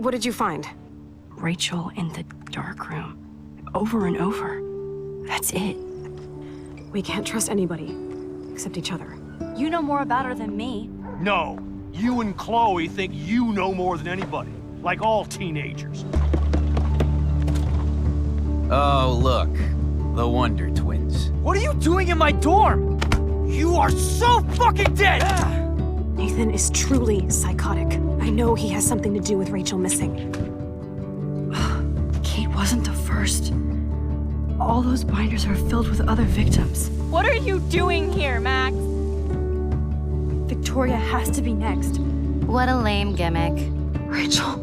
What did you find? Rachel in the dark room. Over and over. That's it. We can't trust anybody, except each other. You know more about her than me. No. You and Chloe think you know more than anybody. Like all teenagers. Oh, look. The Wonder Twins. What are you doing in my dorm? You are so fucking dead! Nathan is truly psychotic. I know he has something to do with Rachel missing. Kate wasn't the first. All those binders are filled with other victims. What are you doing here, Max? Victoria has to be next. What a lame gimmick. Rachel,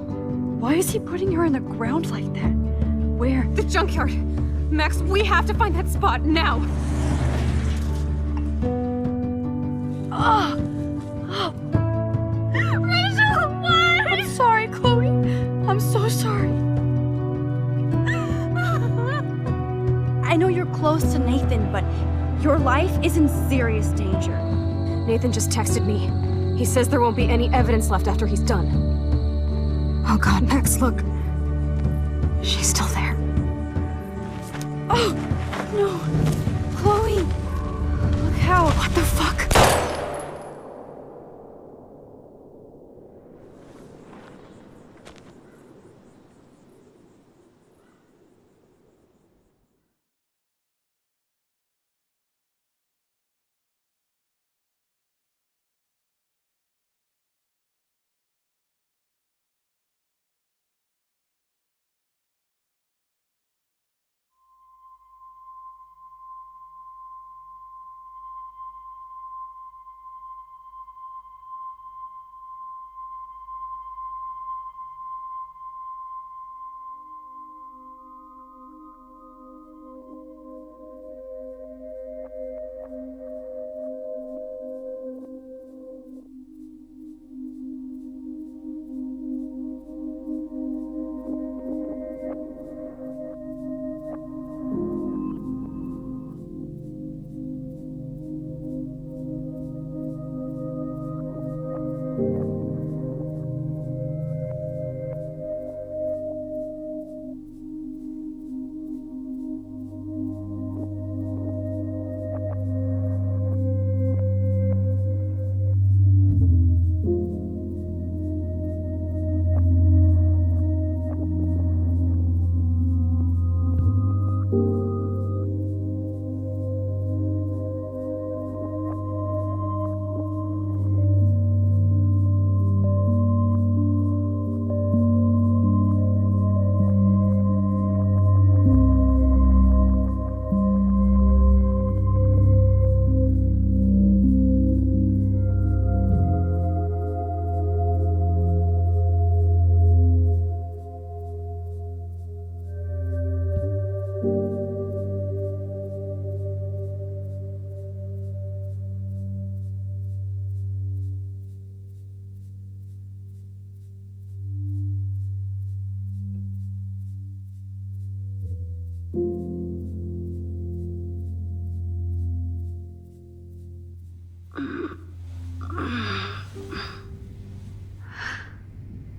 why is he putting her in the ground like that? Where? The junkyard! Max, we have to find that spot now! Rachel, what? I'm sorry, Chloe. I'm so sorry. I know you're close to Nathan, but your life is in serious danger. Nathan just texted me. He says there won't be any evidence left after he's done. Oh God, Max, look. She's still there. Oh, no. Chloe. Look how. What the fuck?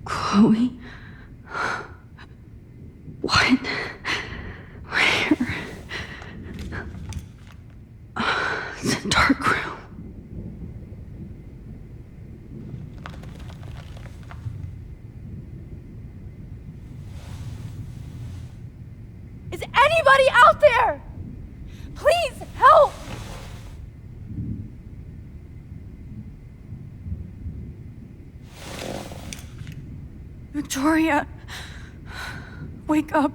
Chloe? What? Where? It's a dark room. Is anybody out there? Please help! Victoria, wake up.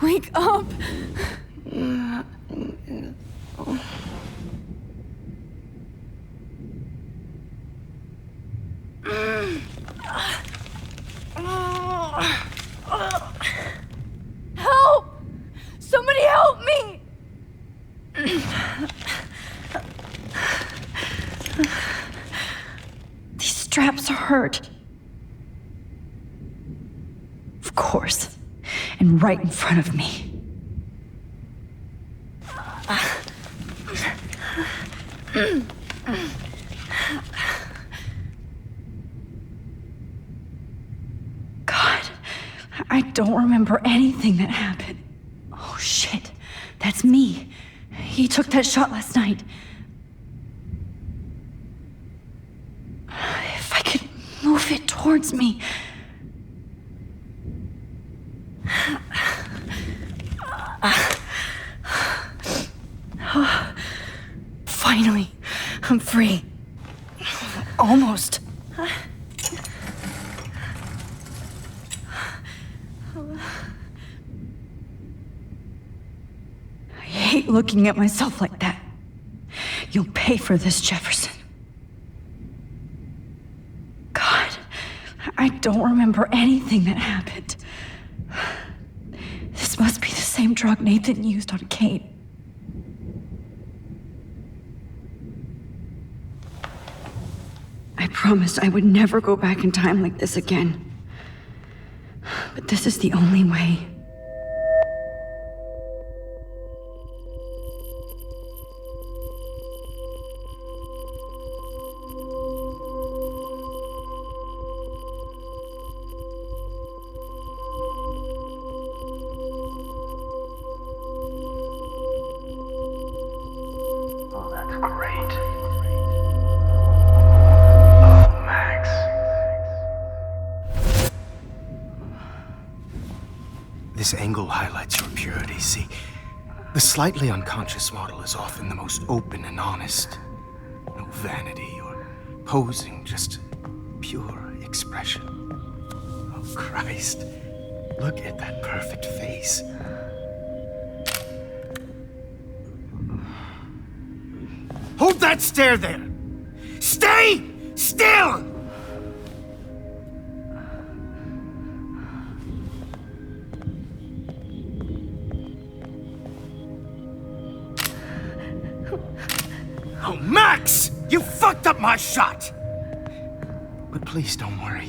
Wake up. Help! Somebody help me! These straps hurt. Of course. And right in front of me. don't remember anything that happened. Oh shit, that's me. He took that shot last night. If I could move it towards me. Finally, I'm free. Almost. I hate looking at myself like that. You'll pay for this, Jefferson. God, I don't remember anything that happened. This must be the same drug Nathan used on Kate. I promised I would never go back in time like this again. But this is the only way. Oh, that's great. Oh, Max. This angle highlights your purity, see? The slightly unconscious model is often the most open and honest. No vanity or posing, just pure expression. Oh, Christ. Look at that perfect face. Hold that stare there! Stay still! Oh, Max! You fucked up my shot! But please don't worry.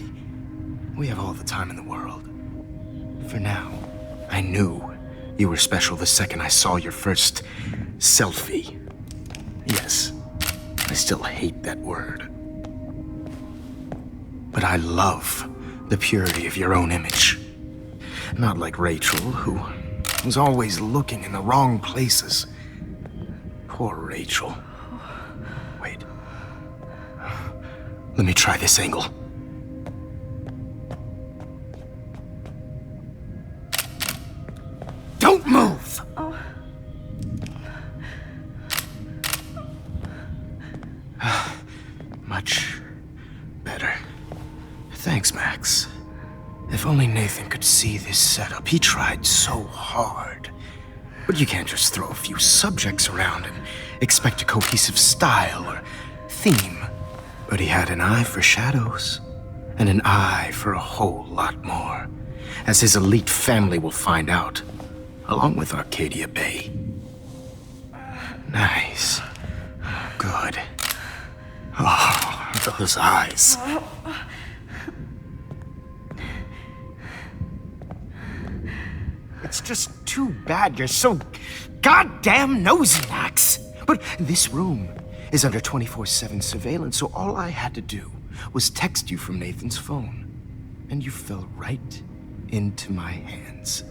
We have all the time in the world. For now, I knew you were special the second I saw your first selfie. Yes, I still hate that word. But I love the purity of your own image. Not like Rachel, who was always looking in the wrong places. Poor Rachel. Wait. Let me try this angle. Don't move! Much better. Thanks, Max. If only Nathan could see this setup. He tried so hard. But you can't just throw a few subjects around and expect a cohesive style or theme. But he had an eye for shadows, and an eye for a whole lot more, as his elite family will find out, along with Arcadia Bay. Nice. Good. Oh, those eyes. It's just too bad you're so goddamn nosy, Max. But this room is under 24/7 surveillance, so all I had to do was text you from Nathan's phone. And you fell right into my hands.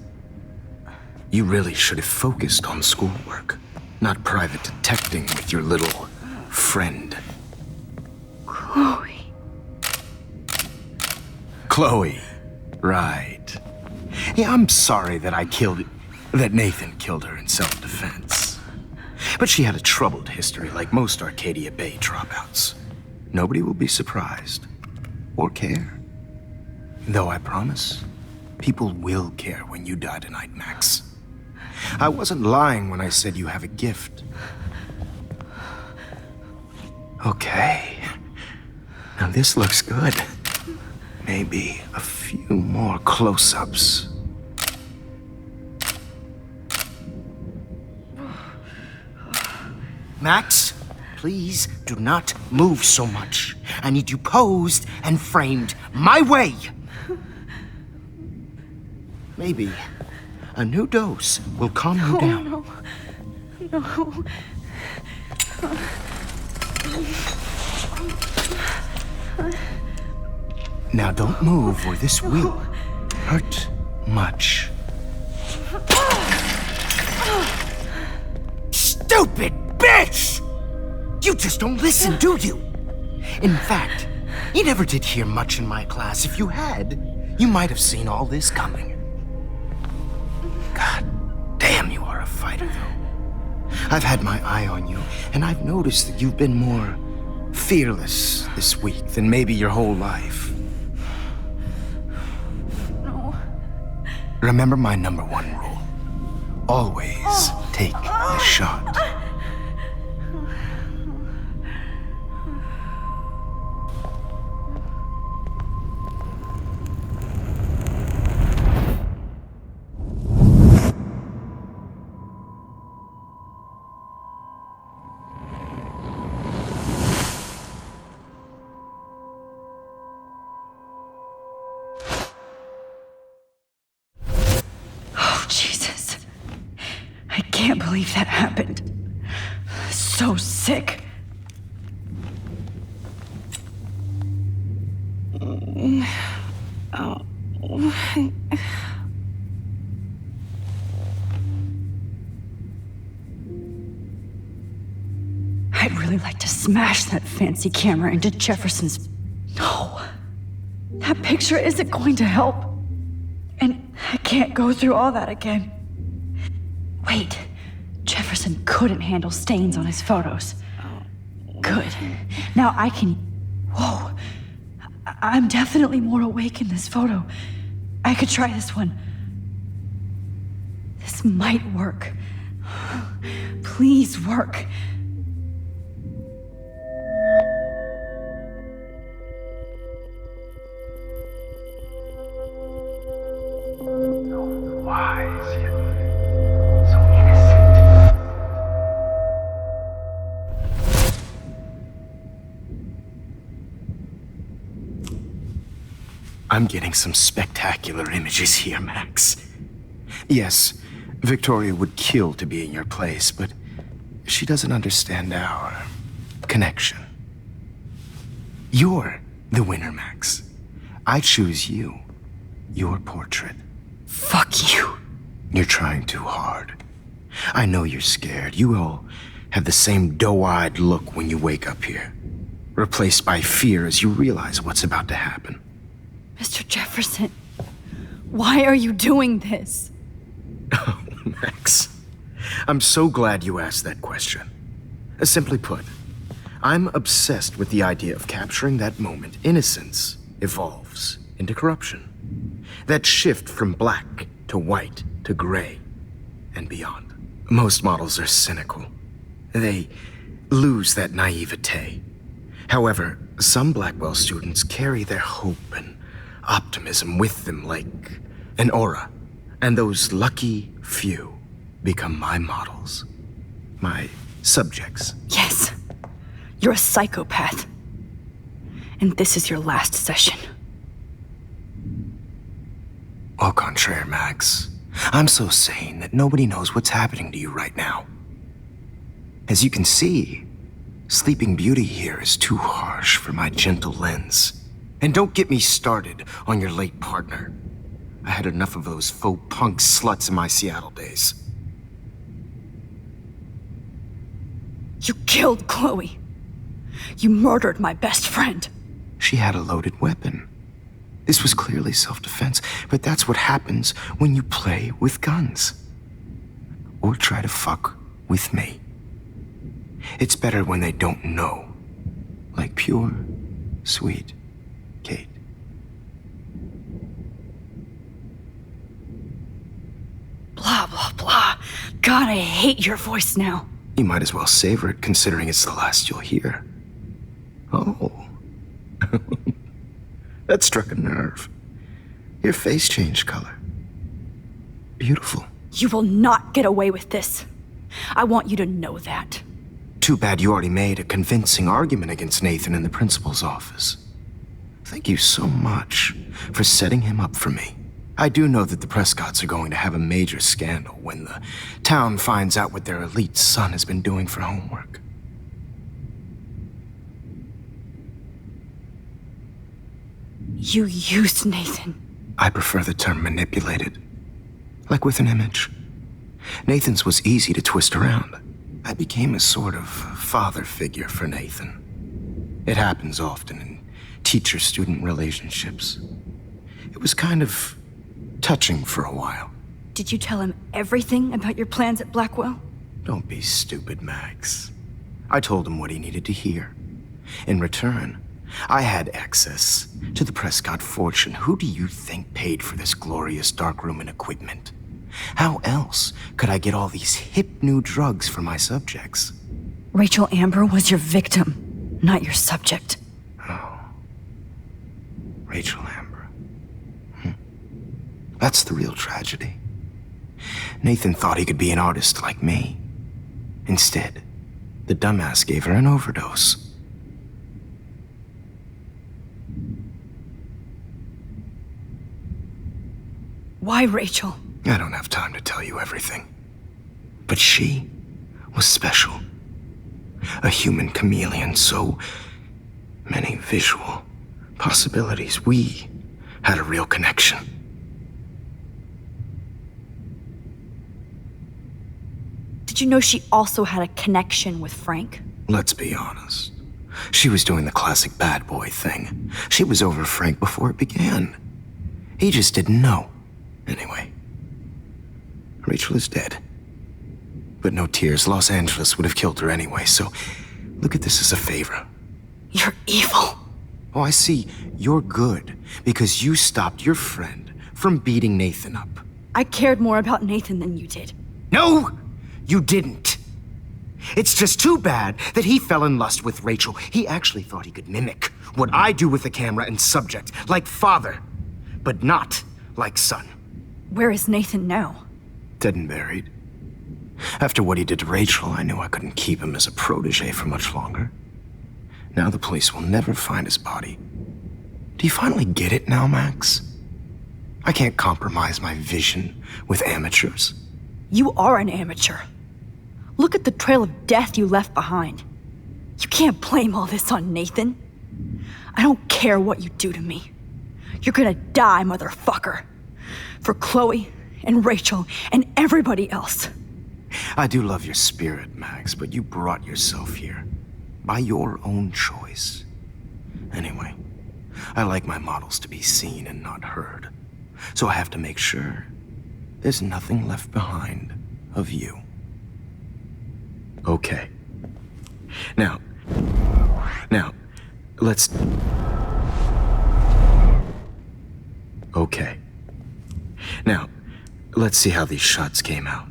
You really should have focused on schoolwork, not private detecting with your little friend. Chloe. Chloe. Right. Yeah, I'm sorry that that Nathan killed her in self-defense. But she had a troubled history like most Arcadia Bay dropouts. Nobody will be surprised. Or care. Though I promise, people will care when you die tonight, Max. I wasn't lying when I said you have a gift. Okay. Now this looks good. Maybe a few more close-ups. Max, please do not move so much. I need you posed and framed my way. Maybe a new dose will calm you down. No. Now don't move or this will hurt much. Stupid bitch! You just don't listen, do you? In fact, you never did hear much in my class. If you had, you might have seen all this coming. God damn, you are a fighter, though. I've had my eye on you, and I've noticed that you've been more fearless this week than maybe your whole life. No. Remember my number one rule. Always take the shot. Oh, Jesus. I can't believe that happened. So sick. I'd really like to smash that fancy camera into Jefferson's... No. That picture isn't going to help. And I can't go through all that again. Wait. Jefferson couldn't handle stains on his photos. Good. Now I can... Whoa. I'm definitely more awake in this photo. I could try this one. This might work. Please work. Wise yet so innocent. I'm getting some spectacular images here, Max. Yes, Victoria would kill to be in your place, but she doesn't understand our connection. You're the winner, Max. I choose you. Your portrait. Fuck you. You're trying too hard. I know you're scared. You all have the same doe-eyed look when you wake up here, replaced by fear as you realize what's about to happen. Mr. Jefferson, why are you doing this? Oh, Max. I'm so glad you asked that question. Simply put, I'm obsessed with the idea of capturing that moment innocence evolves into corruption. That shift from black to white to gray and beyond. Most models are cynical. They lose that naivete. However, some Blackwell students carry their hope and optimism with them like an aura. And those lucky few become my models. My subjects. Yes, you're a psychopath. And this is your last session. Au contraire, Max. I'm so sane that nobody knows what's happening to you right now. As you can see, Sleeping Beauty here is too harsh for my gentle lens. And don't get me started on your late partner. I had enough of those faux punk sluts in my Seattle days. You killed Chloe. You murdered my best friend. She had a loaded weapon. This was clearly self-defense, but that's what happens when you play with guns. Or try to fuck with me. It's better when they don't know. Like pure, sweet Kate. Blah, blah, blah. God, I hate your voice now. You might as well savor it, considering it's the last you'll hear. Oh. That struck a nerve. Your face changed color. Beautiful. You will not get away with this. I want you to know that. Too bad you already made a convincing argument against Nathan in the principal's office. Thank you so much for setting him up for me. I do know that the Prescotts are going to have a major scandal when the town finds out what their elite son has been doing for homework. You used Nathan. I prefer the term manipulated. Like with an image. Nathan's was easy to twist around. I became a sort of father figure for Nathan. It happens often in teacher-student relationships. It was kind of touching for a while. Did you tell him everything about your plans at Blackwell? Don't be stupid, Max. I told him what he needed to hear. In return, I had access to the Prescott fortune. Who do you think paid for this glorious darkroom and equipment? How else could I get all these hip new drugs for my subjects? Rachel Amber was your victim, not your subject. Oh. Rachel Amber. That's the real tragedy. Nathan thought he could be an artist like me. Instead, the dumbass gave her an overdose. Why Rachel? I don't have time to tell you everything. But she was special. A human chameleon, so many visual possibilities. We had a real connection. Did you know she also had a connection with Frank? Let's be honest. She was doing the classic bad boy thing. She was over Frank before it began. He just didn't know. Anyway, Rachel is dead. But no tears. Los Angeles would have killed her anyway, so look at this as a favor. You're evil. Oh, I see. You're good because you stopped your friend from beating Nathan up. I cared more about Nathan than you did. No, you didn't. It's just too bad that he fell in lust with Rachel. He actually thought he could mimic what I do with the camera and subject, like father, but not like son. Where is Nathan now? Dead and buried. After what he did to Rachel, I knew I couldn't keep him as a protege for much longer. Now the police will never find his body. Do you finally get it now, Max? I can't compromise my vision with amateurs. You are an amateur. Look at the trail of death you left behind. You can't blame all this on Nathan. I don't care what you do to me. You're gonna die, motherfucker. For Chloe and Rachel and everybody else. I do love your spirit, Max, but you brought yourself here. By your own choice. Anyway, I like my models to be seen and not heard. So I have to make sure there's nothing left behind of you. Okay. Now, let's... Okay. Now, let's see how these shots came out.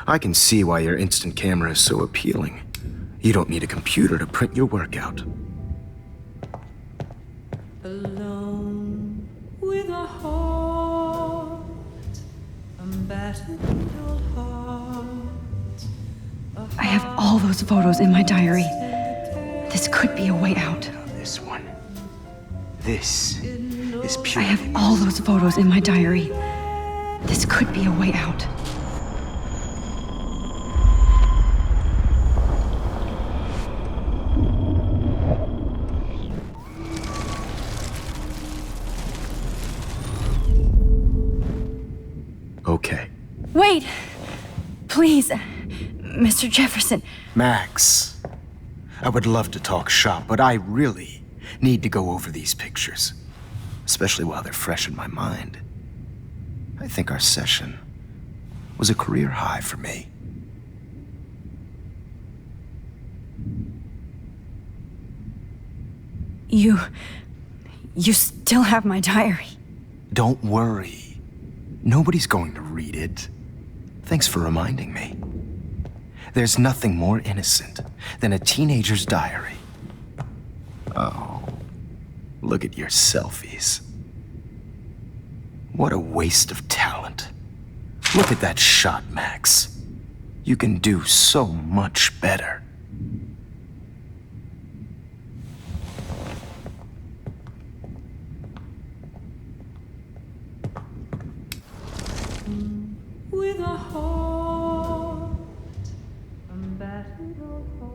I can see why your instant camera is so appealing. You don't need a computer to print your work out. Alone with a heart, a battered old heart. I have all those photos in my diary. This could be a way out. This one. This is pure. I have all those photos in my diary. This could be a way out. Okay. Wait! Please, Mr. Jefferson. Max, I would love to talk shop, but I really need to go over these pictures. Especially while they're fresh in my mind. I think our session was a career high for me. You still have my diary. Don't worry. Nobody's going to read it. Thanks for reminding me. There's nothing more innocent than a teenager's diary. Oh, look at your selfies. What a waste of talent. Look at that shot, Max. You can do so much better. With a heart, a battered old heart.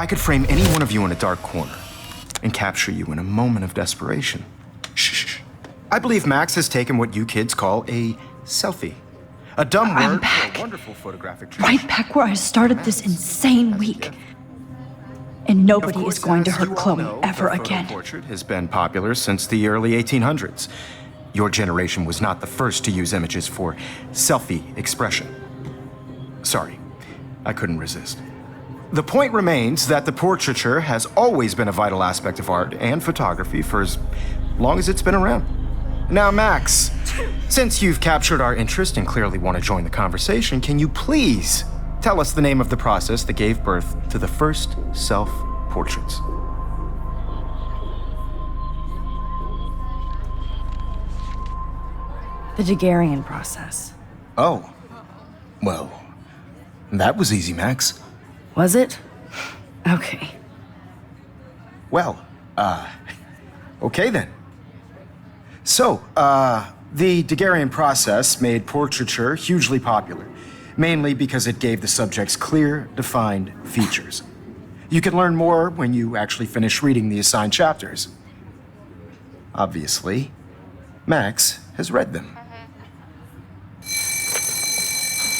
I could frame any one of you in a dark corner and capture you in a moment of desperation. Shh. I believe Max has taken what you kids call a selfie. A dumb I'm word back. for a wonderful photographic Right back where I started this insane week. And nobody is going to hurt Chloe ever again. The portrait has been popular since the early 1800s. Your generation was not the first to use images for selfie expression. Sorry, I couldn't resist. The point remains that the portraiture has always been a vital aspect of art and photography for as long as it's been around. Now, Max, since you've captured our interest and clearly want to join the conversation, can you please tell us the name of the process that gave birth to the first self-portraits? The Daguerrean process. Oh, well, that was easy, Max. Was it? Okay. Well, okay then. So, the Daguerrean process made portraiture hugely popular, mainly because it gave the subjects clear, defined features. You can learn more when you actually finish reading the assigned chapters. Obviously, Max has read them.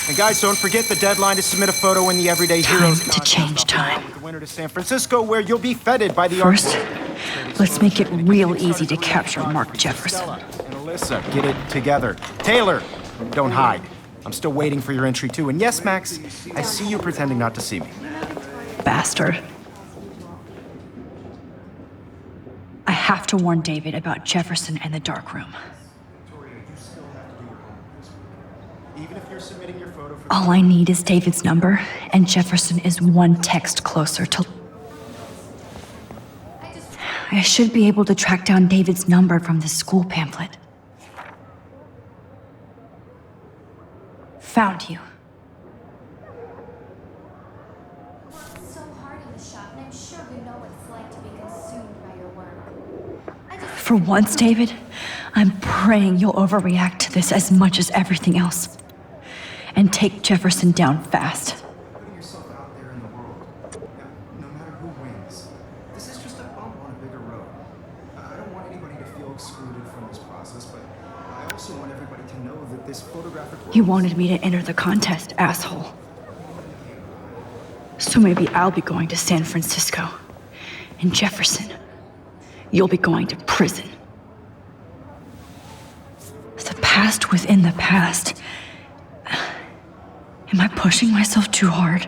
And guys, don't forget the deadline to submit a photo in the Everyday Heroes Time to change time. with the winner to San Francisco, where you'll be feted by the First, let's make it real easy to capture Mark Jefferson. And Alyssa, get it together. Taylor, don't hide. I'm still waiting for your entry too. And yes, Max, I see you pretending not to see me. Bastard. I have to warn David about Jefferson and the dark room. Even if you're submitting your photo for All I need is David's number, and Jefferson is one text closer to... I should be able to track down David's number from the school pamphlet. Found you. So hard in the shop, and I'm sure you know what it's like to be consumed by your work. For once, David, I'm praying you'll overreact to this as much as everything else. And take Jefferson down fast. putting yourself out there in the world. No matter who wins, this is just a bump on a bigger road. I don't want anybody to feel excluded from this process, but I also want everybody to know that this photographic world... You wanted me to enter the contest, asshole. So maybe I'll be going to San Francisco. And Jefferson, you'll be going to prison. The past within the past. Am I pushing myself too hard?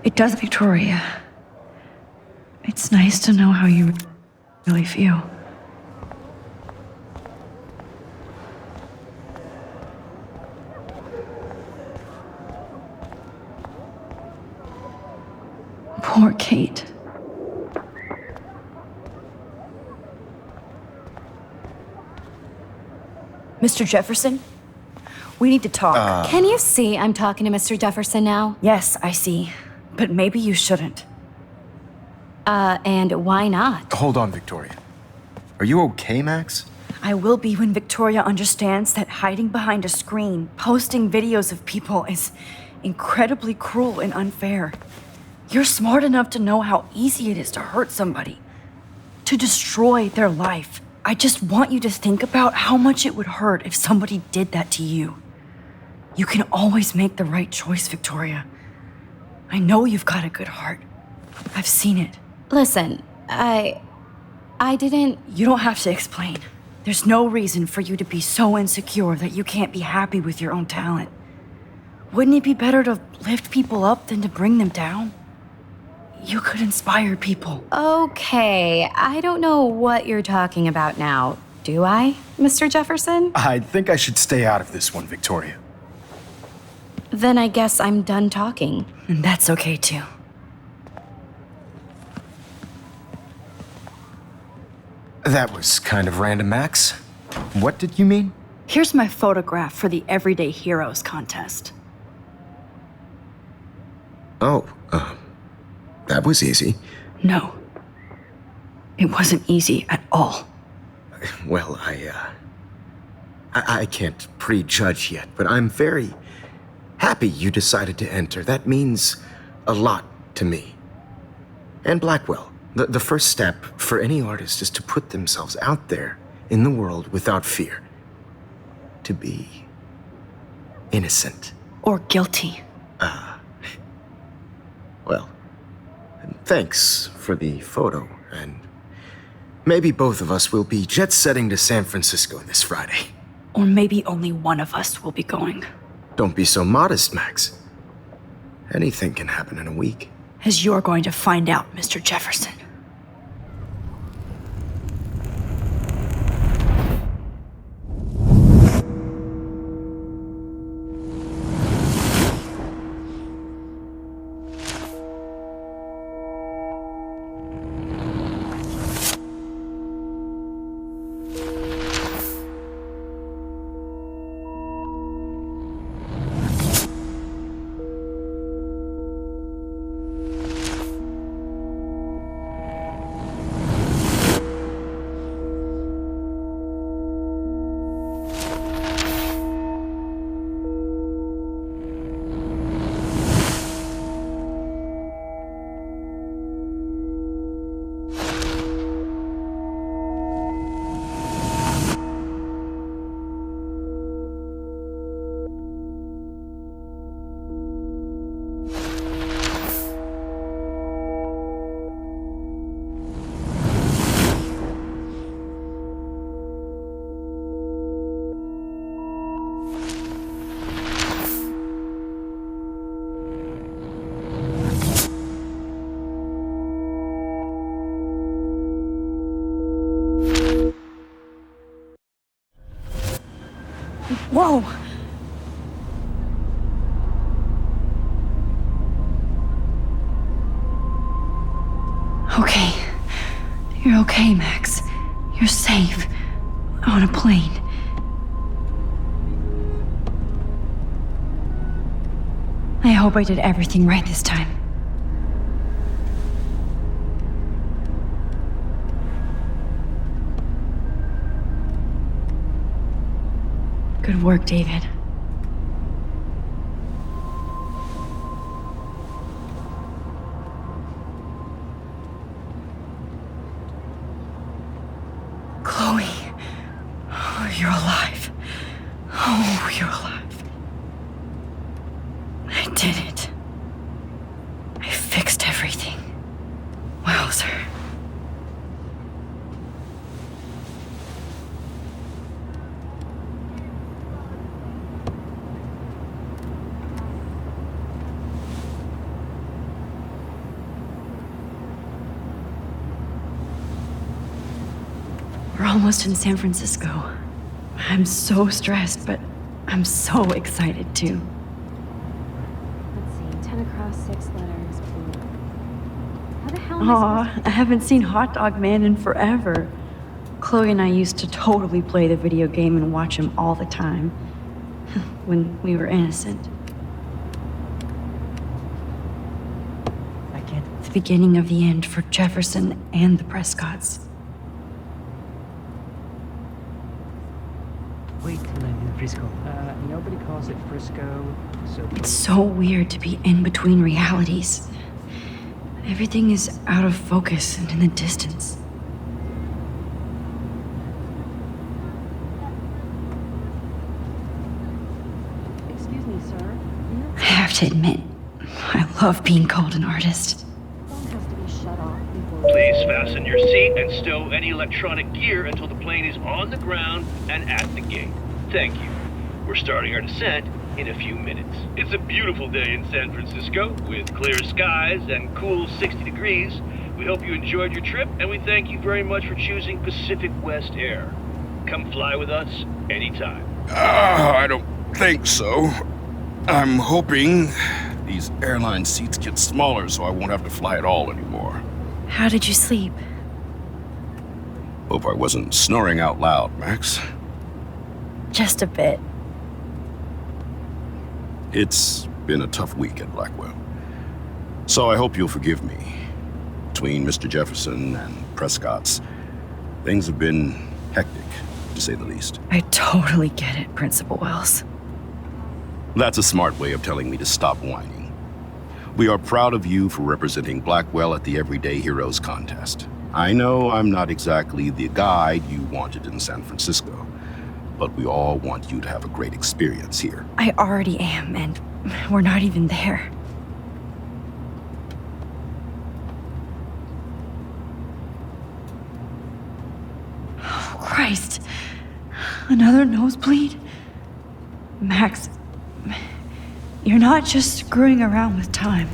It does, Victoria. It's nice to know how you really feel. Poor Kate. Mr. Jefferson? We need to talk. Can you see I'm talking to Mr. Jefferson now? Yes, I see. But maybe you shouldn't. And why not? Hold on, Victoria. Are you okay, Max? I will be when Victoria understands that hiding behind a screen, posting videos of people is incredibly cruel and unfair. You're smart enough to know how easy it is to hurt somebody, to destroy their life. I just want you to think about how much it would hurt if somebody did that to you. You can always make the right choice, Victoria. I know you've got a good heart. I've seen it. Listen, I didn't... You don't have to explain. There's no reason for you to be so insecure that you can't be happy with your own talent. Wouldn't it be better to lift people up than to bring them down? You could inspire people. Okay, I don't know what you're talking about now. Do I, Mr. Jefferson? I think I should stay out of this one, Victoria. Then I guess I'm done talking. And that's okay, too. That was kind of random, Max. What did you mean? Here's my photograph for the Everyday Heroes contest. Oh, that was easy. No. It wasn't easy at all. Well, I can't prejudge yet, but I'm very happy you decided to enter. That means a lot to me. And Blackwell. The first step for any artist is to put themselves out there in the world without fear. To be innocent. Or guilty. Well, thanks for the photo, and maybe both of us will be jet-setting to San Francisco this Friday. Or maybe only one of us will be going. Don't be so modest, Max. Anything can happen in a week. As you're going to find out, Mr. Jefferson. Whoa! Okay. You're okay, Max. You're safe. On a plane. I hope I did everything right this time. Good work, David. Chloe. Oh, you're alive. Oh, you're alive. I did it. I fixed everything. Wowzer. We're almost in San Francisco. I'm so stressed, but I'm so excited too. Let's see, 10 across, 6 letters, blue. How the hell Aw, I haven't seen Hot Dog Man in forever. Chloe and I used to totally play the video game and watch him all the time. When we were innocent. The beginning of the end for Jefferson and the Prescotts. Wait till I'm in Frisco. Nobody calls it Frisco, so... It's so weird to be in between realities. Everything is out of focus and in the distance. Excuse me, sir. I have to admit, I love being called an artist. Phone has to be shut off before... Please fasten your seat and stow any electronic gear until the plane is on the ground and at the gate. Thank you. We're starting our descent in a few minutes. It's a beautiful day in San Francisco with clear skies and cool 60 degrees. We hope you enjoyed your trip, and we thank you very much for choosing Pacific West Air. Come fly with us anytime. I don't think so. I'm hoping these airline seats get smaller so I won't have to fly at all anymore. How did you sleep? Hope I wasn't snoring out loud, Max. Just a bit. It's been a tough week at Blackwell. So I hope you'll forgive me. Between Mr. Jefferson and Prescott's, things have been hectic, to say the least. I totally get it, Principal Wells. That's a smart way of telling me to stop whining. We are proud of you for representing Blackwell at the Everyday Heroes contest. I know I'm not exactly the guide you wanted in San Francisco, but we all want you to have a great experience here. I already am, and we're not even there. Oh, Christ. Another nosebleed? Max, you're not just screwing around with time.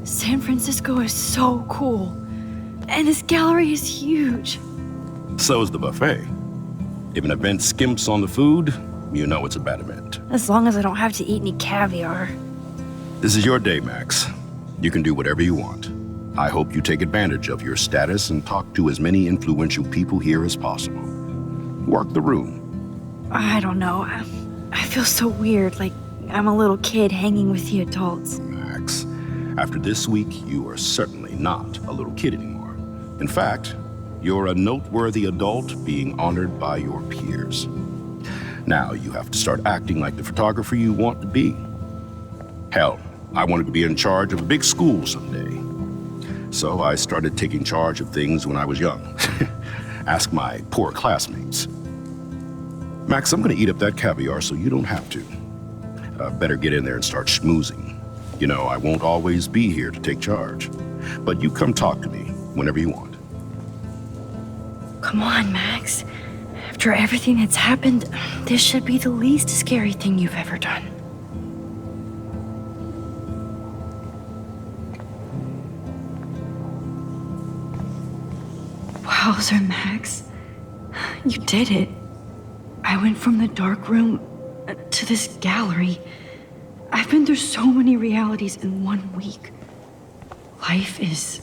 San Francisco is so cool. And this gallery is huge. So is the buffet. If an event skimps on the food, you know it's a bad event. As long as I don't have to eat any caviar. This is your day, Max. You can do whatever you want. I hope you take advantage of your status and talk to as many influential people here as possible. Work the room. I don't know. I feel so weird, like I'm a little kid hanging with the adults. Max, after this week, you are certainly not a little kid anymore. In fact, you're a noteworthy adult being honored by your peers. Now you have to start acting like the photographer you want to be. Hell, I wanted to be in charge of a big school someday. So I started taking charge of things when I was young. Ask my poor classmates. Max, I'm gonna eat up that caviar so you don't have to. Better get in there and start schmoozing. You know, I won't always be here to take charge. But you come talk to me whenever you want. Come on, Max. After everything that's happened, this should be the least scary thing you've ever done. Wowzer, Max. You did it. I went from the dark room to this gallery. I've been through so many realities in 1 week. Life is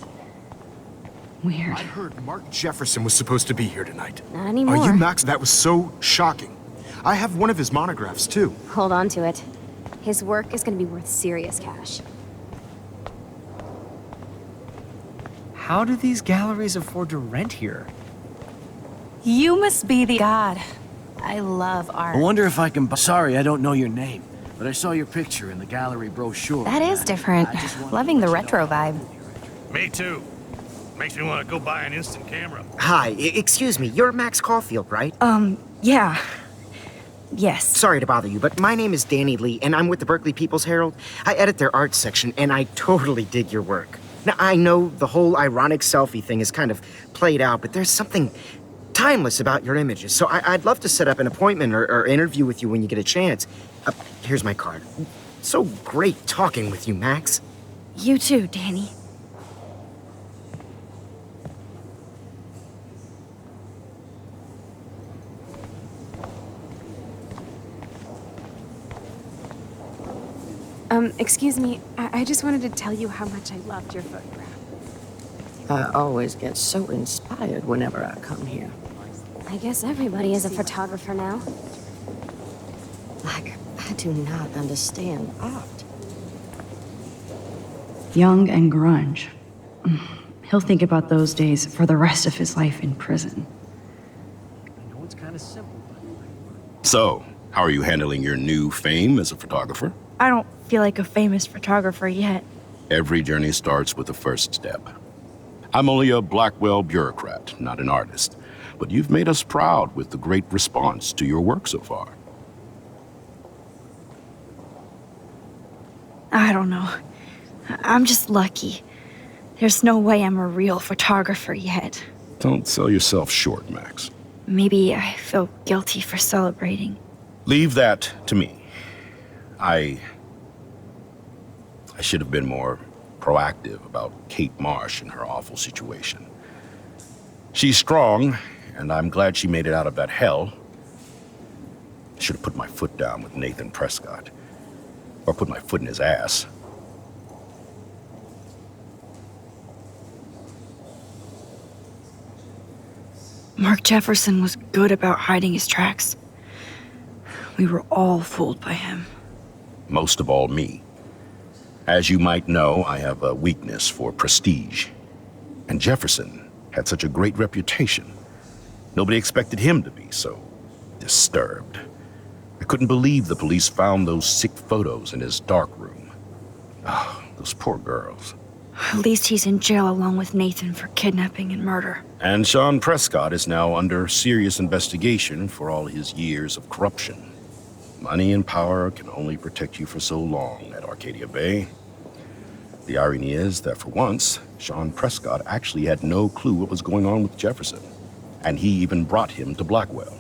weird. I heard Mark Jefferson was supposed to be here tonight. Not anymore. Are you Max? That was so shocking. I have one of his monographs, too. Hold on to it. His work is gonna be worth serious cash. How do these galleries afford to rent here? You must be the god. I love art. I wonder if I can... Sorry, I don't know your name, but I saw your picture in the gallery brochure. That is different. Loving the retro vibe. Me too. Makes me want to go buy an instant camera. Hi, excuse me, you're Max Caulfield, right? Yeah. Yes. Sorry to bother you, but my name is Danny Lee, and I'm with the Berkeley People's Herald. I edit their art section, and I totally dig your work. Now, I know the whole ironic selfie thing is kind of played out, but there's something timeless about your images, so I'd love to set up an appointment or interview with you when you get a chance. Here's my card. So great talking with you, Max. You too, Danny. Excuse me, I just wanted to tell you how much I loved your photograph. I always get so inspired whenever I come here. I guess everybody is a photographer now. Like, I do not understand art. Young and grunge. He'll think about those days for the rest of his life in prison. I know it's kind of simple, but... So, how are you handling your new fame as a photographer? I don't feel like a famous photographer yet. Every journey starts with the first step. I'm only a Blackwell bureaucrat, not an artist. But you've made us proud with the great response to your work so far. I don't know. I'm just lucky. There's no way I'm a real photographer yet. Don't sell yourself short, Max. Maybe I feel guilty for celebrating. Leave that to me. I should have been more proactive about Kate Marsh and her awful situation. She's strong, and I'm glad she made it out of that hell. I should have put my foot down with Nathan Prescott. Or put my foot in his ass. Mark Jefferson was good about hiding his tracks. We were all fooled by him. Most of all, me. As you might know, I have a weakness for prestige. And Jefferson had such a great reputation. Nobody expected him to be so disturbed. I couldn't believe the police found those sick photos in his dark room. Oh, those poor girls. At least he's in jail along with Nathan for kidnapping and murder. And Sean Prescott is now under serious investigation for all his years of corruption. Money and power can only protect you for so long at Arcadia Bay. The irony is that for once, Sean Prescott actually had no clue what was going on with Jefferson. And he even brought him to Blackwell.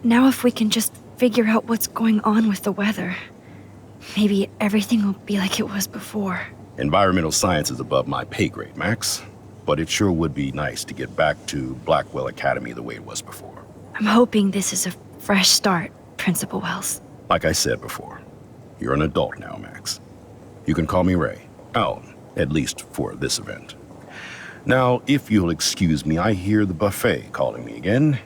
Now if we can just figure out what's going on with the weather, maybe everything will be like it was before. Environmental science is above my pay grade, Max. But it sure would be nice to get back to Blackwell Academy the way it was before. I'm hoping this is a fresh start, Principal Wells. Like I said before, you're an adult now, Max. You can call me Ray. Oh, at least for this event. Now, if you'll excuse me, I hear the buffet calling me again.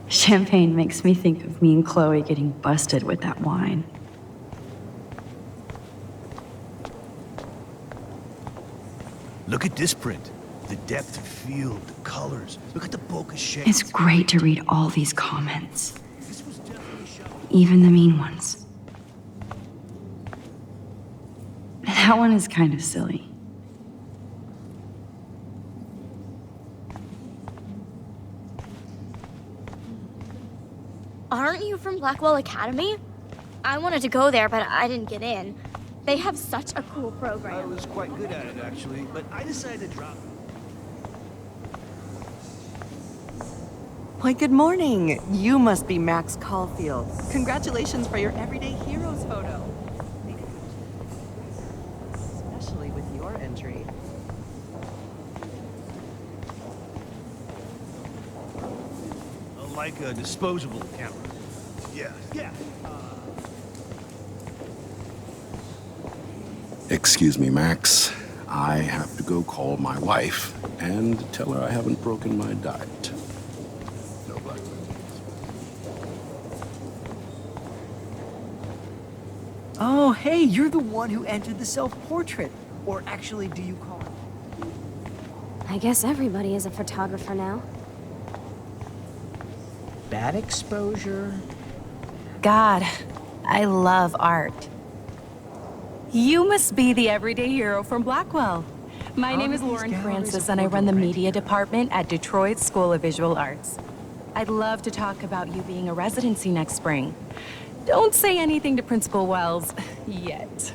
Champagne makes me think of me and Chloe getting busted with that wine. Look at this print. The depth of field, the colors. Look at the bokeh shades. It's great to read all these comments. Even the mean ones. That one is kind of silly. Aren't you from Blackwell Academy? I wanted to go there, but I didn't get in. They have such a cool program. I was quite good at it, actually, but I decided to drop. Why, good morning. You must be Max Caulfield. Congratulations for your Everyday Heroes photo. Especially with your entry. Like a disposable camera. Yeah. Excuse me, Max. I have to go call my wife and tell her I haven't broken my diet. No black men. Oh, hey, you're the one who entered the self-portrait. Or actually, do you call it? I guess everybody is a photographer now. Bad exposure. God, I love art. You must be the everyday hero from Blackwell. My name is Lauren Francis, and I run the media department at Detroit School of Visual Arts. I'd love to talk about you being a residency next spring. Don't say anything to Principal Wells yet.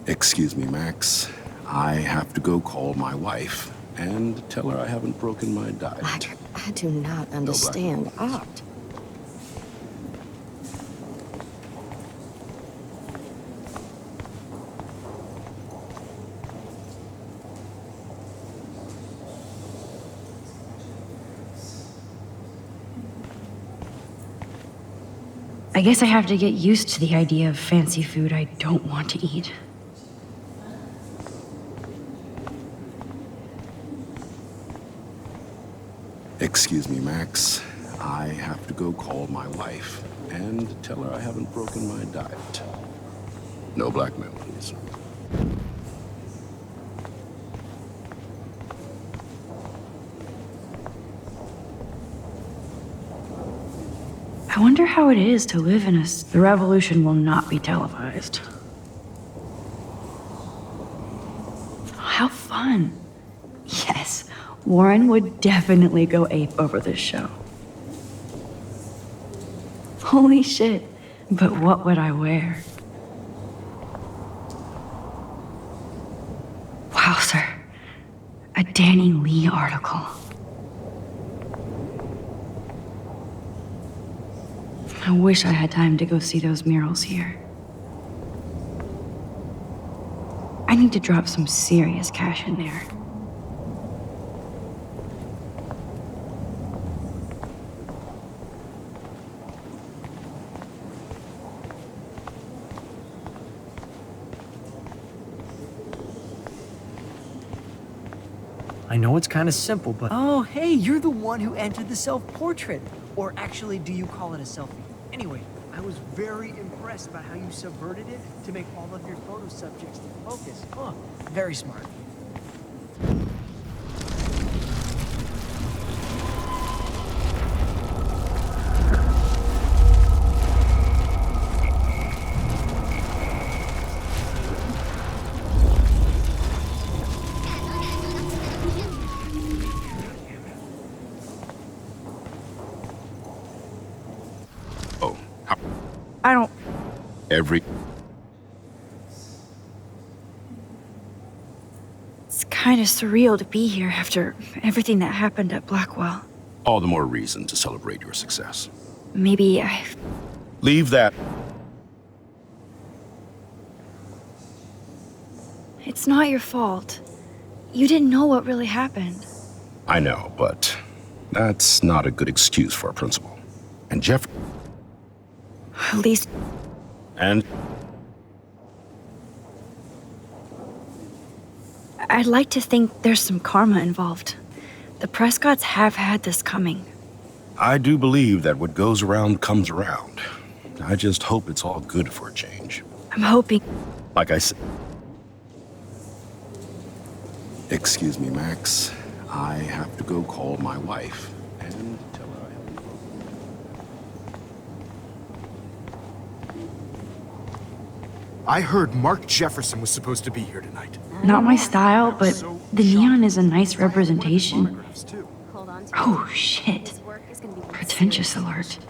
Excuse me, Max. I have to go call my wife and tell her I haven't broken my diet. I do not understand art. I guess I have to get used to the idea of fancy food I don't want to eat. Excuse me, Max. I have to go call my wife and tell her I haven't broken my diet. No blackmail, please. I wonder how it is to live in The revolution will not be televised. How fun. Yes, Warren would definitely go ape over this show. Holy shit, but what would I wear? Wowzer, a Danny Lee article. I wish I had time to go see those murals here. I need to drop some serious cash in there. I know it's kind of simple, but... Oh, hey, you're the one who entered the self-portrait. Or actually, do you call it a selfie? Anyway, I was very impressed by how you subverted it to make all of your photo subjects focus. Huh, very smart. I don't... It's kind of surreal to be here after everything that happened at Blackwell. All the more reason to celebrate your success. Maybe I... Leave that. It's not your fault. You didn't know what really happened. I know, but that's not a good excuse for a principal. And Jeff... At least... And... I'd like to think there's some karma involved. The Prescotts have had this coming. I do believe that what goes around comes around. I just hope it's all good for a change. I'm hoping... Like I said... Excuse me, Max. I have to go call my wife and tell her I have... I heard Mark Jefferson was supposed to be here tonight. Not my style, but the neon is a nice representation. Oh, shit. Pretentious alert.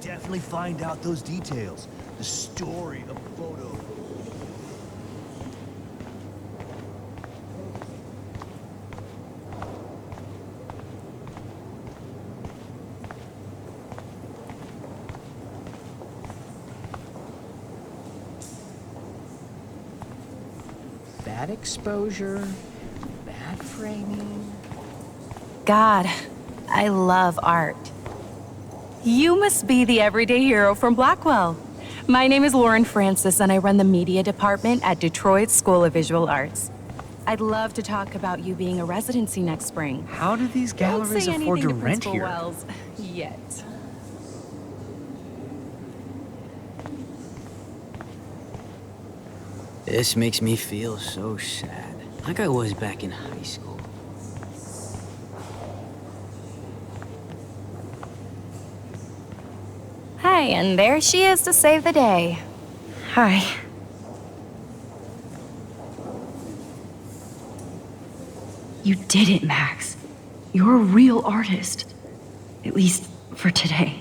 Definitely find out those details. The story of the photo. Bad exposure, bad framing. God, I love art. You must be the everyday hero from Blackwell. My name is Lauren Francis, and I run the media department at Detroit School of Visual Arts. I'd love to talk about you being a residency next spring. How do these galleries afford to rent here? Wells yet. This makes me feel so sad. Like I was back in high school. Hey, and there she is to save the day. Hi. You did it, Max. You're a real artist. At least for today.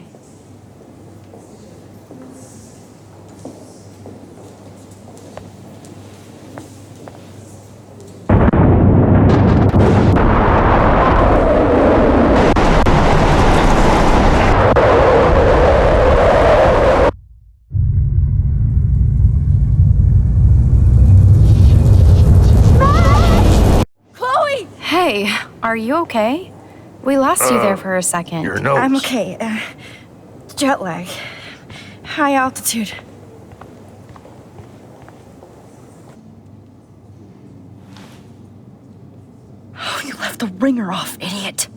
Are you okay? We lost you there for a second. Your nose. I'm okay. Jet lag. High altitude. Oh, you left the ringer off, idiot.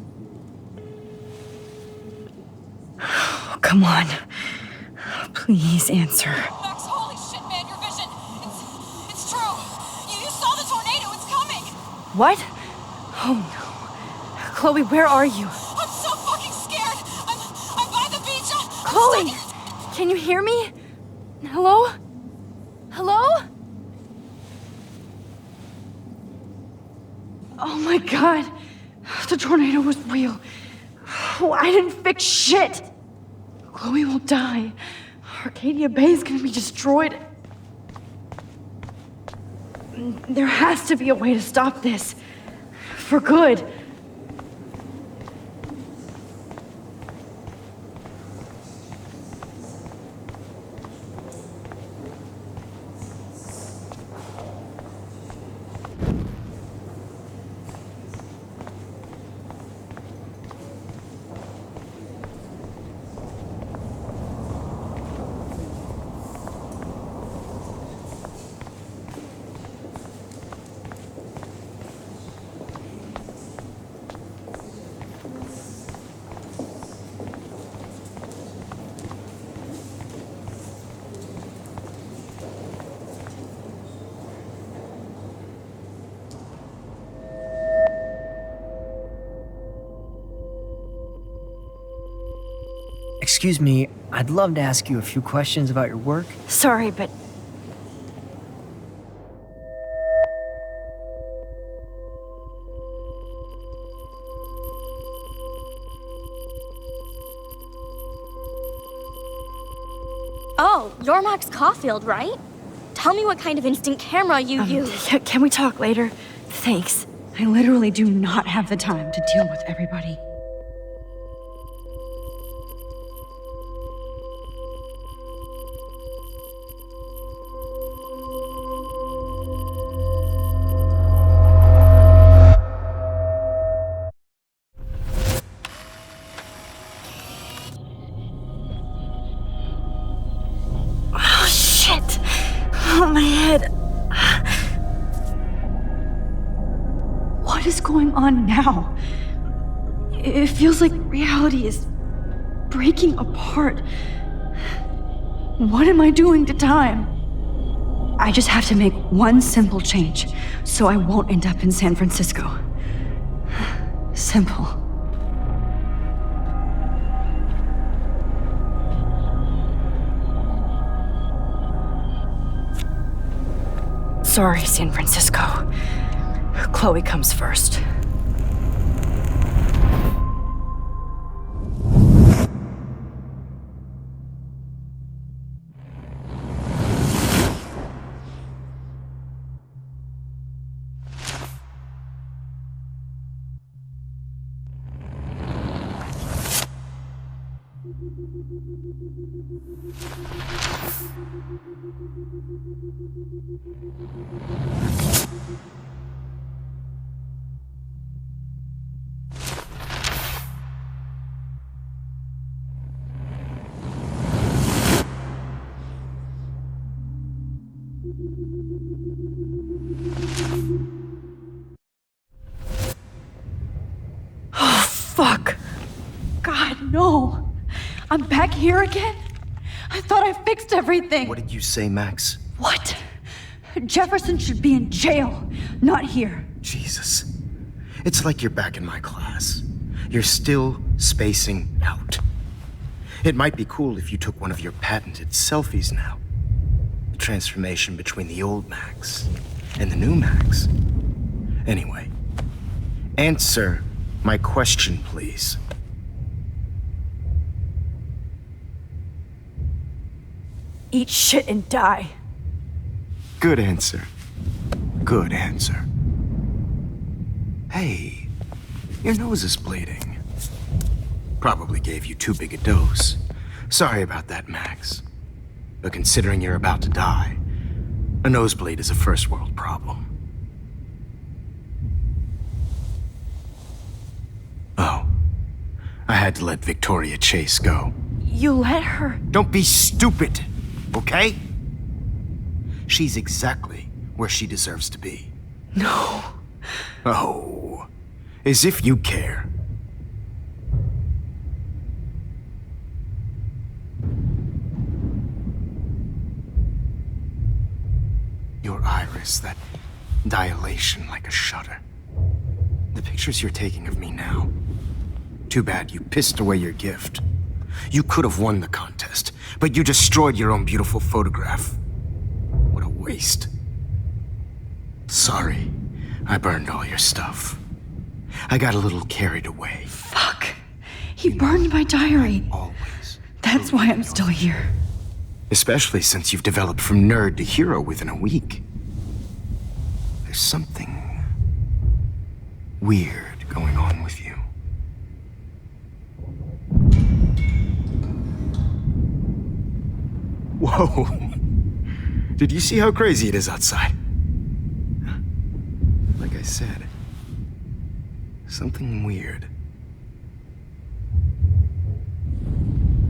Oh, come on. Please answer. Max, holy shit, man, your vision. It's true. What? Oh no. Chloe, where are you? I'm so fucking scared! I'm by the beach! Chloe! Can you hear me? Hello? Hello? Oh my god. The tornado was real. Oh, I didn't fix shit. Chloe will die. Arcadia Bay is gonna be destroyed. There has to be a way to stop this. For good. Excuse me, I'd love to ask you a few questions about your work. Sorry, but... Oh, you're Max Caulfield, right? Tell me what kind of instant camera you use. Yeah, can we talk later? Thanks. I literally do not have the time to deal with everybody. Oh, shit! Oh, my head. What is going on now? It feels like reality is breaking apart. What am I doing to time? I just have to make one simple change, so I won't end up in San Francisco. Simple. Sorry, San Francisco. Chloe comes first. Oh, fuck. God, no. I'm back here again? I thought I fixed everything. What did you say, Max? What? Jefferson should be in jail, not here. Jesus. It's like you're back in my class. You're still spacing out. It might be cool if you took one of your patented selfies now. The transformation between the old Max and the new Max. Anyway, answer my question, please. Eat shit and die. Good answer. Good answer. Hey, your nose is bleeding. Probably gave you too big a dose. Sorry about that, Max. But considering you're about to die, a nosebleed is a first world problem. Oh, I had to let Victoria Chase go. You let her? Don't be stupid, okay? She's exactly where she deserves to be. No. Oh, as if you care. Your iris, that dilation like a shutter. The pictures you're taking of me now. Too bad you pissed away your gift. You could have won the contest, but you destroyed your own beautiful photograph. What a waste. Sorry, I burned all your stuff. I got a little carried away. Fuck. He burned my diary. Always. That's why I'm still here. Especially since you've developed from nerd to hero within a week. There's something weird going on with you. Whoa. Did you see how crazy it is outside? Like I said, something weird.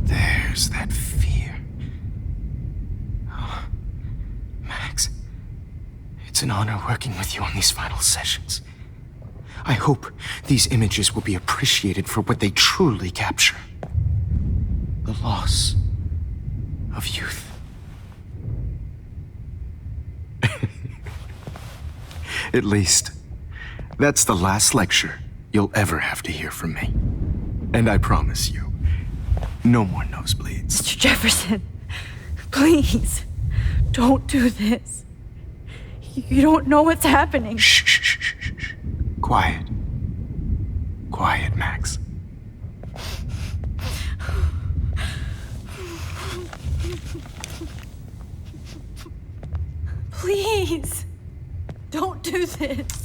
There's that fear. Oh, Max, it's an honor working with you on these final sessions. I hope these images will be appreciated for what they truly capture. The loss of youth. At least, that's the last lecture you'll ever have to hear from me. And I promise you, no more nosebleeds. Mr. Jefferson, please, don't do this. You don't know what's happening. Shh, shh, shh, shh, shh. Quiet. Quiet, Max. Please, don't do this.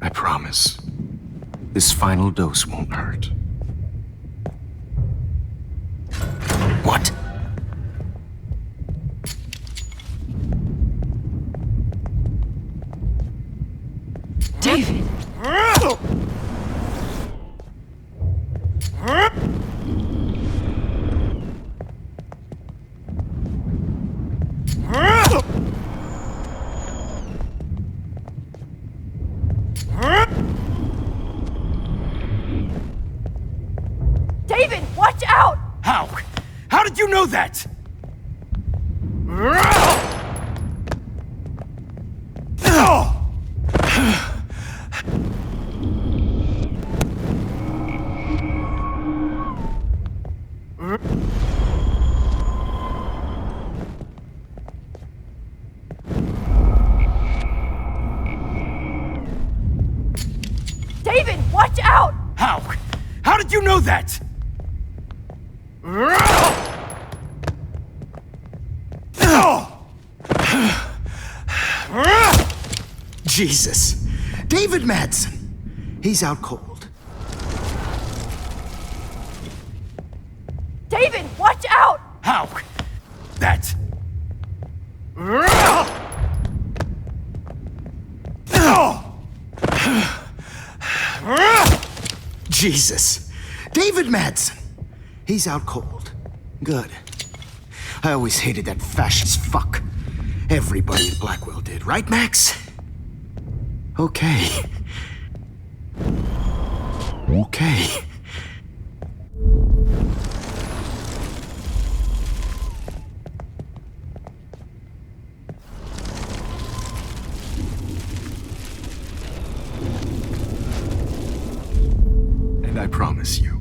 I promise, this final dose won't hurt. What? David! David, watch out! How? How did you know that? David, watch out! How? How did you know that? Jesus. David Madsen. He's out cold. David, watch out! How? That. Jesus. David Madsen. He's out cold. Good. I always hated that fascist fuck. Everybody at Blackwell did, right, Max? Okay. Okay. And I promise you,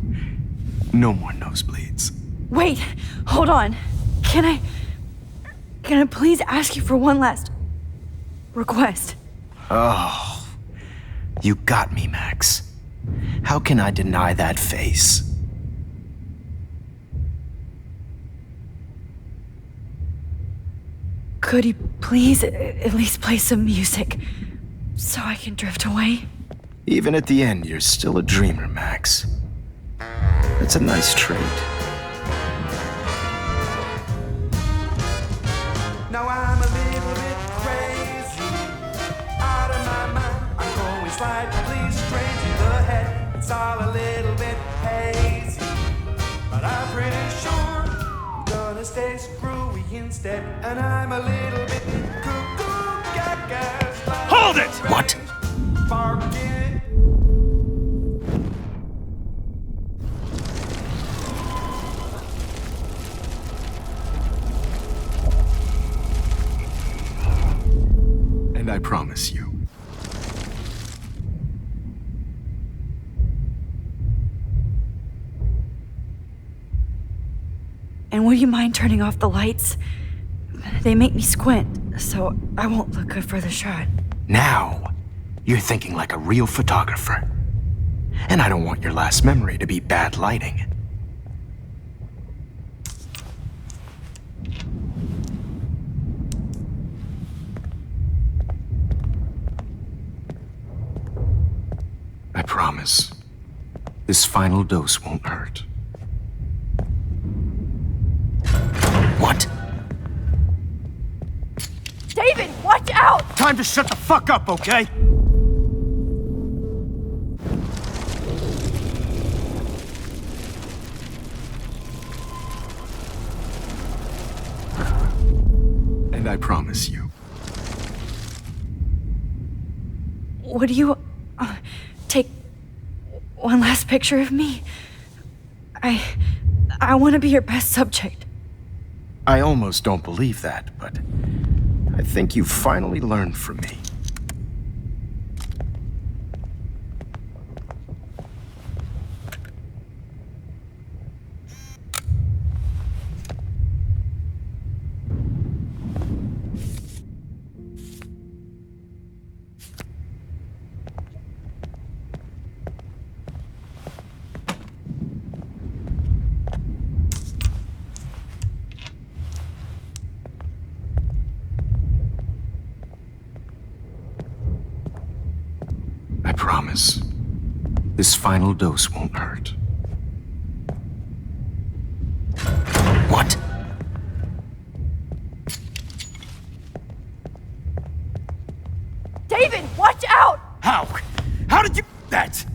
no more nosebleeds. Wait, hold on. Can I please ask you for one last request? Oh, you got me, Max. How can I deny that face? Could you please at least play some music so I can drift away? Even at the end, you're still a dreamer, Max. That's a nice trait. slightly straight to the head. It's all a little bit hazy, but I'm pretty sure I'm gonna stay screwy instead. And I'm a little bit cuckoo gaga. Hold it! What? Barking. And I promise you, And would you mind turning off the lights? They make me squint, so I won't look good for the shot. now you're thinking like a real photographer. And I don't want your last memory to be bad lighting. I promise, this final dose won't hurt. What? David, watch out! Time to shut the fuck up, okay? And I promise you, Would you take one last picture of me? I want to be your best subject. I almost don't believe that, but I think you've finally learned from me. I promise, this final dose won't hurt. What? David, watch out! How? How did you... that?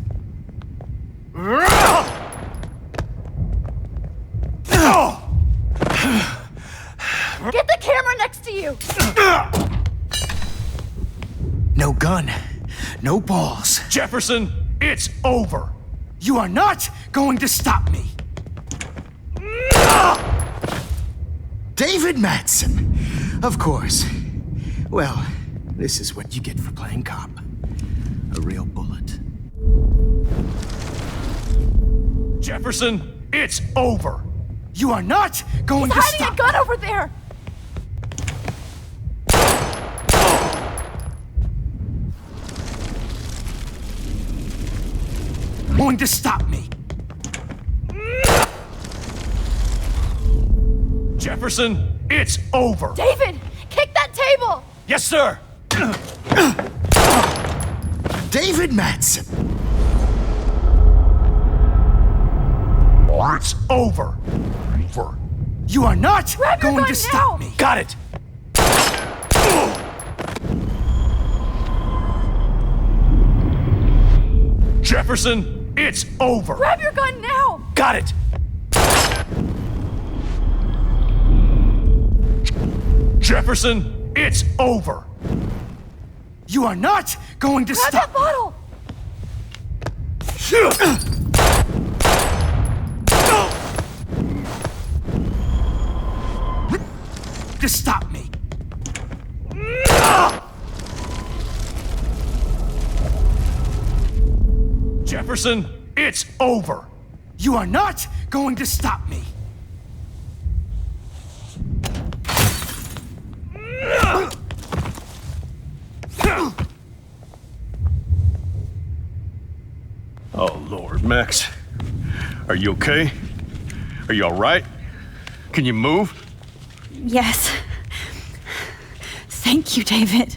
Get the camera next to you! No gun, no balls. Jefferson, it's over. You are not going to stop me. David Madsen, of course. Well, this is what you get for playing cop. A real bullet. Jefferson, it's over. You are not going He's to hiding stop. a gun over there! Going to stop me. Jefferson, it's over. David, kick that table! Yes, sir. David Madsen. It's over. Over. You are not Grab your going gun to stop now. me. Got it. Jefferson, it's over. Grab your gun now! Got it. Jefferson, it's over. You are not going to Grab stop. that bottle! To stop me. Jefferson, it's over. You are not going to stop me. Oh, Lord, Max. Are you okay? Are you all right? Can you move? Yes. Thank you, David.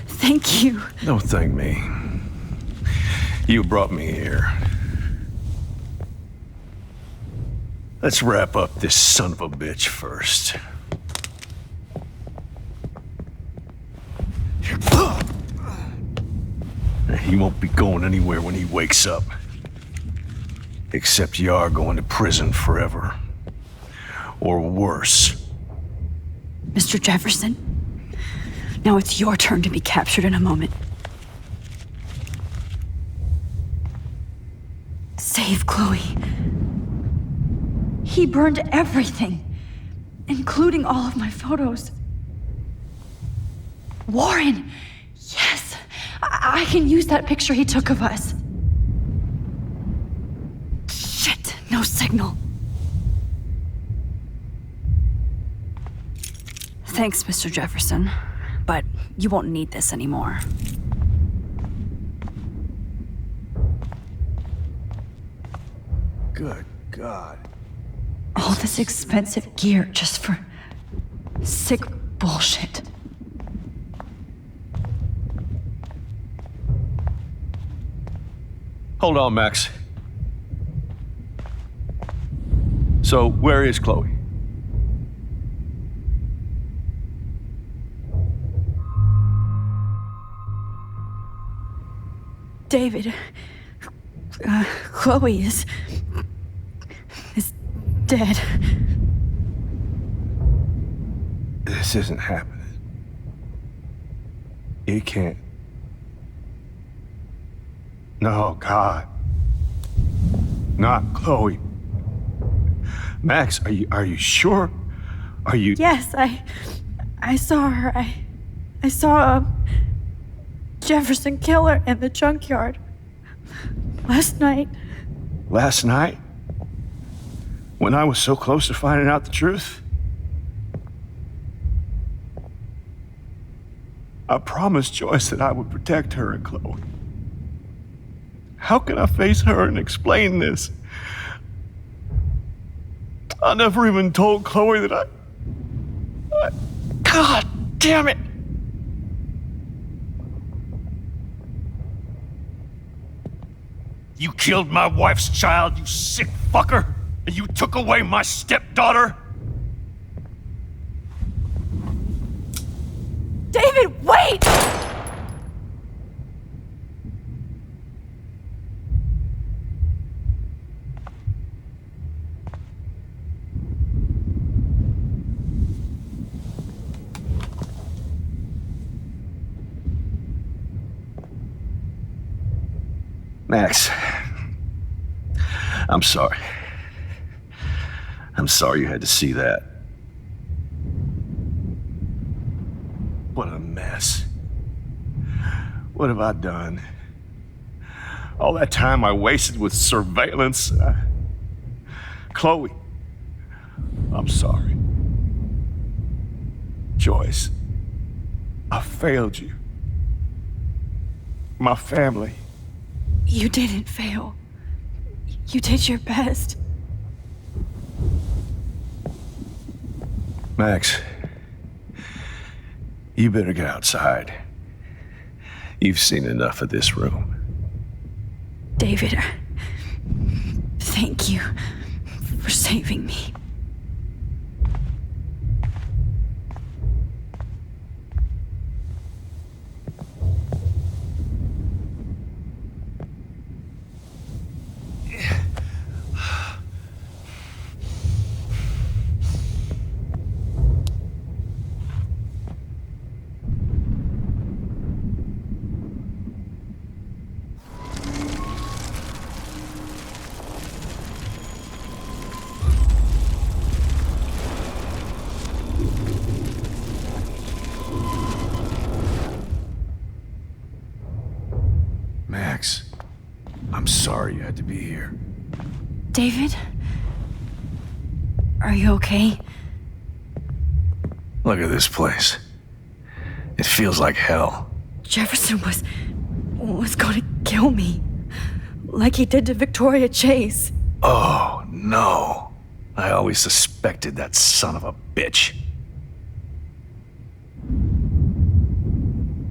Thank you. Don't thank me. You brought me here. Let's wrap up this son of a bitch first. He won't be going anywhere when he wakes up. Except you are going to prison forever. Or worse. Mr. Jefferson, now it's your turn to be captured in a moment. Save Chloe. He burned everything, including all of my photos. Warren! Yes! I can use that picture he took of us. Shit, no signal. Thanks, Mr. Jefferson, but you won't need this anymore. Good God. All this expensive gear just for sick bullshit. Hold on, Max. So, where is Chloe? David, Chloe is dead. This isn't happening. It can't. No, God. Not Chloe. Max, are you sure? Are you... Yes, I saw her. I saw Jefferson kill her in the junkyard. Last night. Last night? When I was so close to finding out the truth? I promised Joyce that I would protect her and Chloe. How can I face her and explain this? I never even told Chloe that I... God damn it! You killed my wife's child, you sick fucker! And you took away my stepdaughter? David, wait! Max, I'm sorry. I'm sorry you had to see that. What a mess. What have I done? All that time I wasted with surveillance. Chloe, I'm sorry. Joyce, I failed you. My family. You didn't fail. You did your best. Max, you better get outside. You've seen enough of this room. David, thank you for saving me. Max, I'm sorry you had to be here. David? Are you okay? Look at this place. It feels like hell. Jefferson was gonna kill me. Like he did to Victoria Chase. Oh, no. I always suspected that son of a bitch.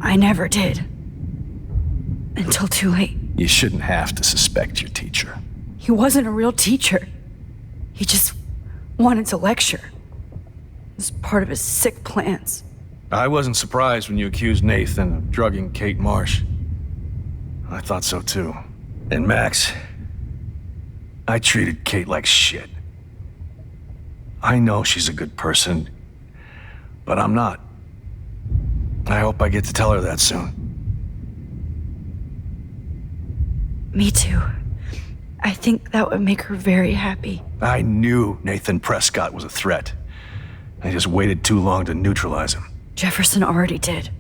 I never did. Until too late. You shouldn't have to suspect your teacher. He wasn't a real teacher. He just wanted to lecture. It was part of his sick plans. I wasn't surprised when you accused Nathan of drugging Kate Marsh. I thought so too. And Max, I treated Kate like shit. I know she's a good person, but I'm not. I hope I get to tell her that soon. Me too. I think that would make her very happy. I knew Nathan Prescott was a threat. I just waited too long to neutralize him. Jefferson already did.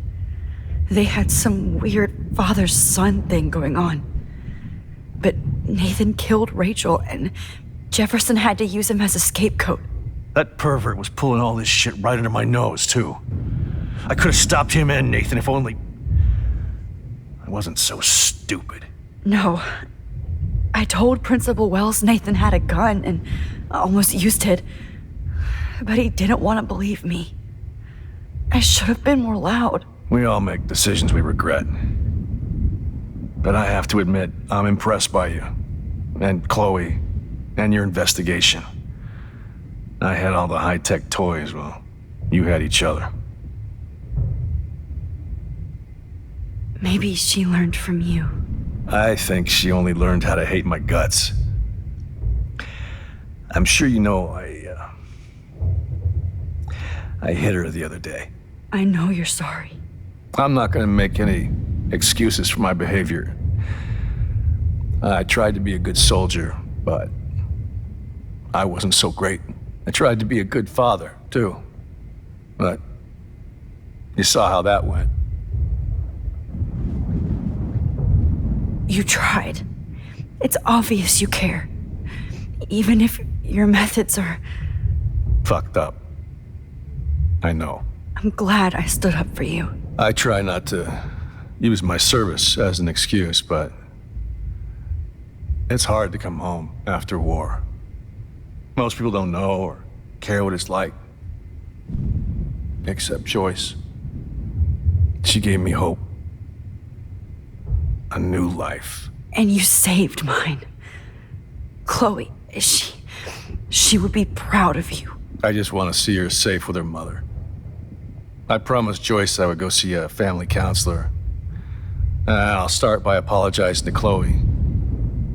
They had some weird father-son thing going on. But Nathan killed Rachel, and Jefferson had to use him as a scapegoat. That pervert was pulling all this shit right under my nose, too. I could have stopped him and Nathan if only I wasn't so stupid. No. I told Principal Wells Nathan had a gun and almost used it. But he didn't want to believe me. I should have been more loud. We all make decisions we regret. But I have to admit, I'm impressed by you. And Chloe. And your investigation. I had all the high-tech toys, well, you had each other. Maybe she learned from you. I think she only learned how to hate my guts. I'm sure you know I hit her the other day. I know you're sorry. I'm not gonna make any excuses for my behavior. I tried to be a good soldier, but I wasn't so great. I tried to be a good father, too. But you saw how that went. You tried. It's obvious you care. Even if your methods are... fucked up. I know. I'm glad I stood up for you. I try not to use my service as an excuse, but it's hard to come home after war. Most people don't know or care what it's like. Except Joyce. She gave me hope. A new life. And you saved mine. Chloe, she would be proud of you. I just want to see her safe with her mother. I promised Joyce I would go see a family counselor. And I'll start by apologizing to Chloe.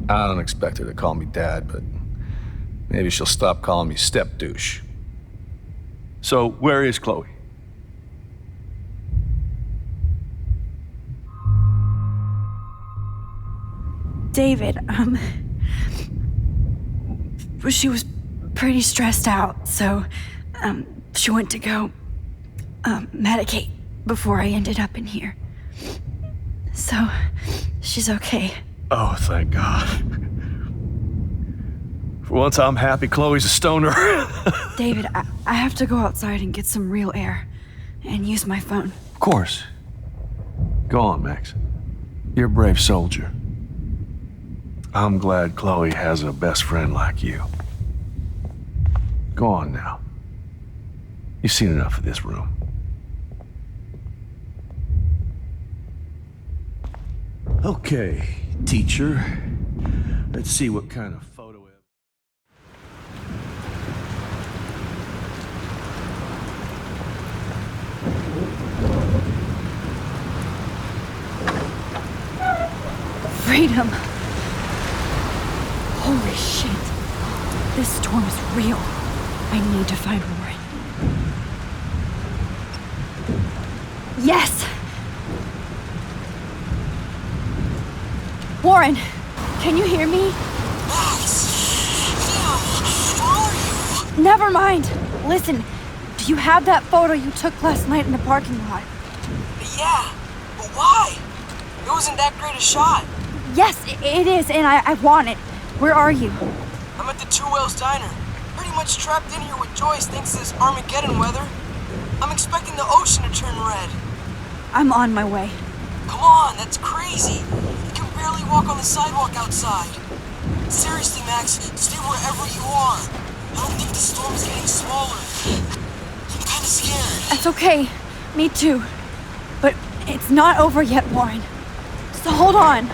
I don't expect her to call me Dad, but maybe she'll stop calling me step douche. So, where is Chloe? David, she was pretty stressed out, so, she went to go, medicate before I ended up in here. So, she's okay. Oh, thank God. For once, I'm happy Chloe's a stoner. David, I have to go outside and get some real air and use my phone. Of course. Go on, Max. You're a brave soldier. I'm glad Chloe has a best friend like you. Go on now. You've seen enough of this room. Okay, teacher. Let's see what kind of photo... Freedom! Holy shit. This storm is real. I need to find Warren. Yes! Warren, can you hear me? Max! Where are you? Never mind. Listen, do you have that photo you took last night in the parking lot? Yeah, but why? It wasn't that great a shot. Yes, it is, and I want it. Where are you? I'm at the Two Whales Diner. Pretty much trapped in here with Joyce thanks to this Armageddon weather. I'm expecting the ocean to turn red. I'm on my way. Come on, that's crazy. You can barely walk on the sidewalk outside. Seriously, Max, stay wherever you are. I don't think the storm is getting smaller. I'm kinda scared. That's okay. Me too. But it's not over yet, Warren. So hold on.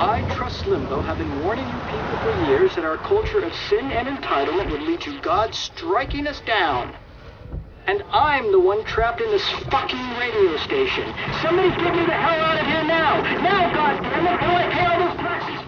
I trust Limbo have been warning you people for years that our culture of sin and entitlement would lead to God striking us down. And I'm the one trapped in this fucking radio station. Somebody get me the hell out of here now! Now, goddammit, before I pay all those taxes!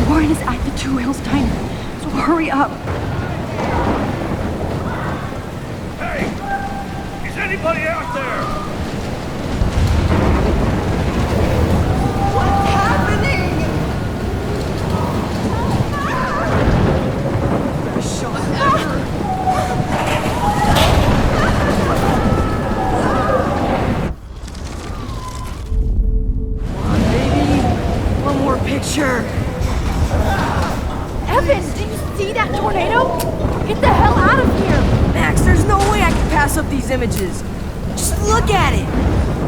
Warren is at the Two Hills Diner, so hurry up. Hey! Is anybody out there? What's happening? Best shot ever. Come on, baby. One more picture. Evan, did you see that tornado? Get the hell out of here! Max, there's no way I can pass up these images. Just look at it.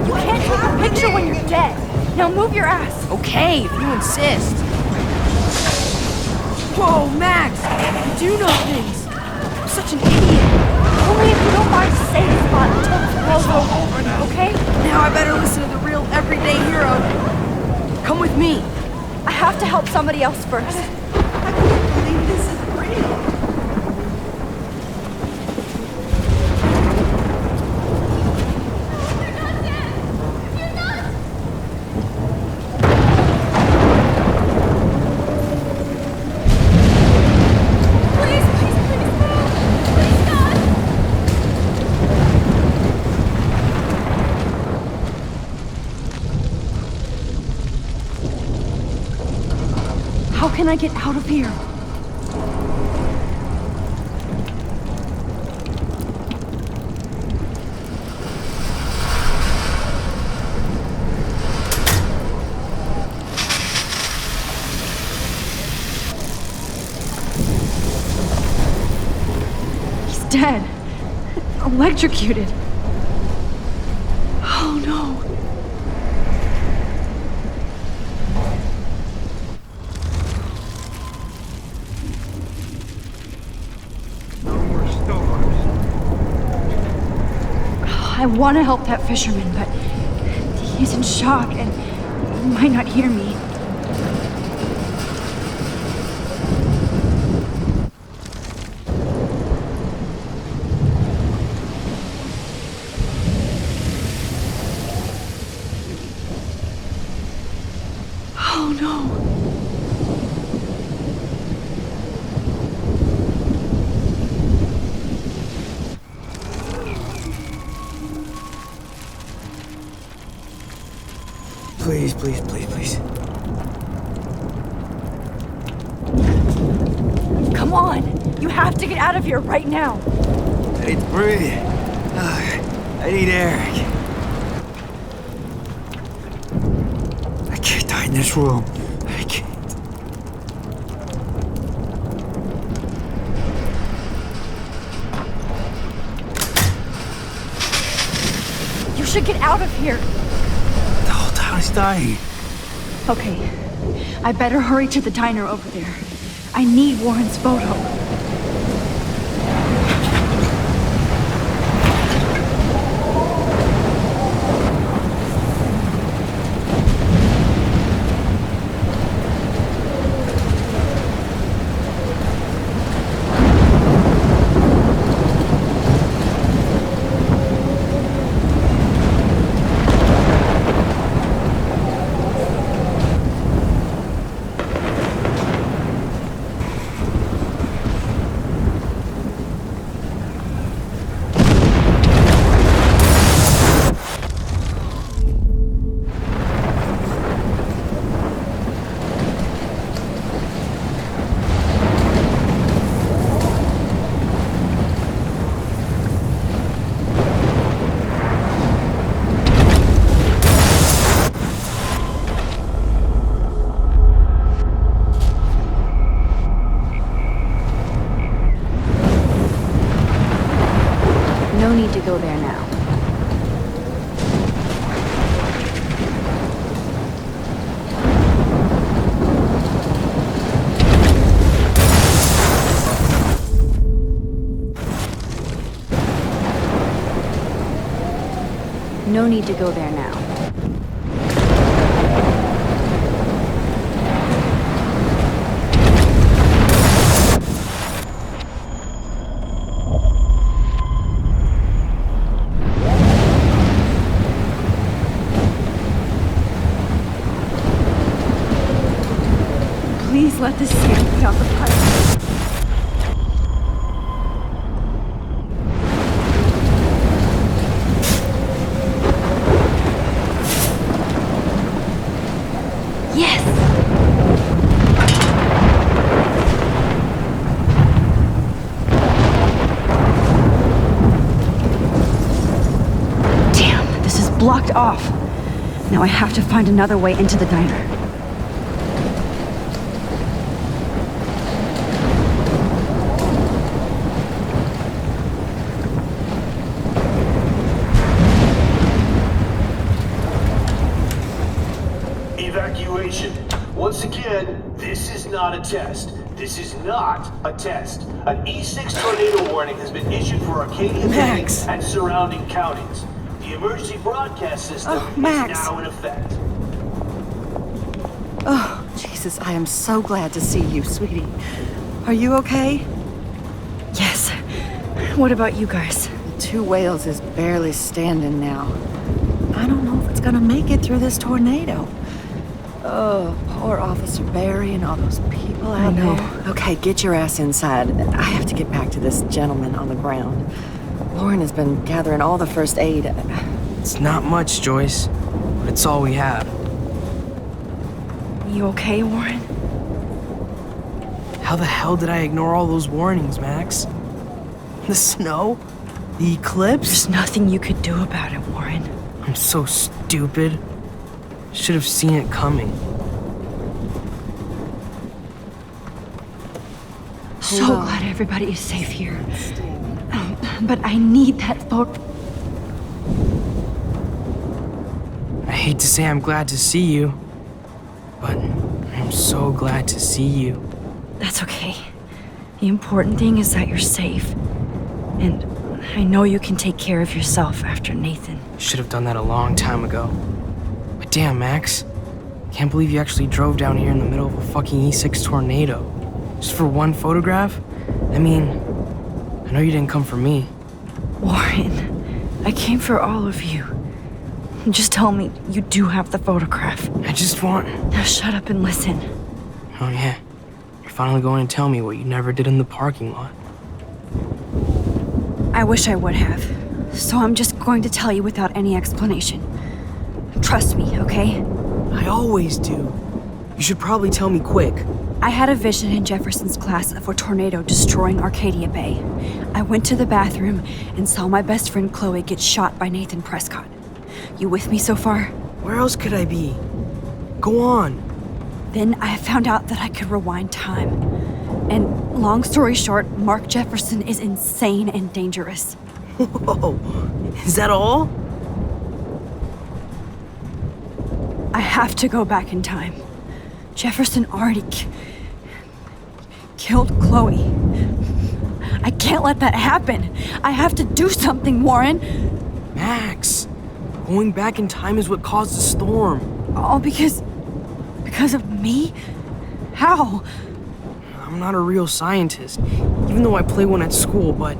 You can't take a picture when you're dead. Now move your ass. Okay, if you insist. Whoa, Max! You do know things. I'm such an idiot. Only if you don't mind to say this spot until this blows over, okay? Now I better listen to the real everyday hero. Come with me. I have to help somebody else first. I can't believe this is real. How can I get out of here? He's dead. Electrocuted. Oh no. I want to help that fisherman, but he's in shock and he might not hear me. Oh no. Please, please, please, please. Come on! You have to get out of here right now! I need to breathe. I need air. I can't die in this room. I can't. You should get out of here! The whole town is dying. Okay, I better hurry to the diner over there. I need Warren's photo. No need to go there now. No need to go there now. Please let this sand put out the pipe. Yes! Damn, this is blocked off. Now I have to find another way into the diner. Evacuation. Once again, this is not a test. This is not a test. An E6 tornado warning has been issued for Arcadia Max. and surrounding counties. The emergency broadcast system is Max. now in effect. Oh, Jesus, I am so glad to see you, sweetie. Are you okay? Yes. What about you guys? The Two Whales is barely standing now. I don't know if it's gonna make it through this tornado. Oh, poor Officer Barry and all those people out know. there. Okay, get your ass inside. I have to get back to this gentleman on the ground. Lauren has been gathering all the first aid. It's not much, Joyce. But it's all we have. You okay, Warren? How the hell did I ignore all those warnings, Max? The snow? The eclipse? There's nothing you could do about it, Warren. I'm so stupid. Should have seen it coming. So glad everybody is safe here. But I need that photo. I hate to say I'm glad to see you, but I'm so glad to see you. That's okay. The important thing is that you're safe. And I know you can take care of yourself after Nathan. Should have done that a long time ago. But damn, Max. Can't believe you actually drove down here in the middle of a fucking E6 tornado. Just for one photograph? I mean, I know you didn't come for me. Warren, I came for all of you. Just tell me you do have the photograph. I just want... Now shut up and listen. Oh yeah. You're finally going to tell me what you never did in the parking lot. I wish I would have. So I'm just going to tell you without any explanation. Trust me, okay? always do. You should probably tell me quick. I had a vision in Jefferson's class of a tornado destroying Arcadia Bay. I went to the bathroom and saw my best friend Chloe get shot by Nathan Prescott. You with me so far? Where else could I be? Go on. Then I found out that I could rewind time. And long story short, Mark Jefferson is insane and dangerous. Whoa, is that all? I have to go back in time. Jefferson already killed Chloe. I can't let that happen. I have to do something, Warren. Max, going back in time is what caused the storm. All because of me? How? I'm not a real scientist, even though I play one at school, but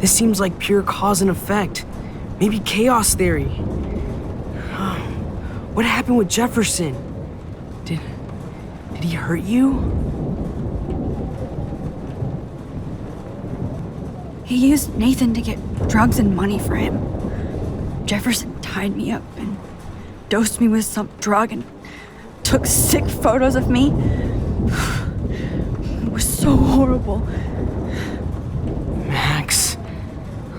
this seems like pure cause and effect. Maybe chaos theory. What happened with Jefferson? Did he hurt you? He used Nathan to get drugs and money for him. Jefferson tied me up and dosed me with some drug and took sick photos of me. It was so horrible. Max,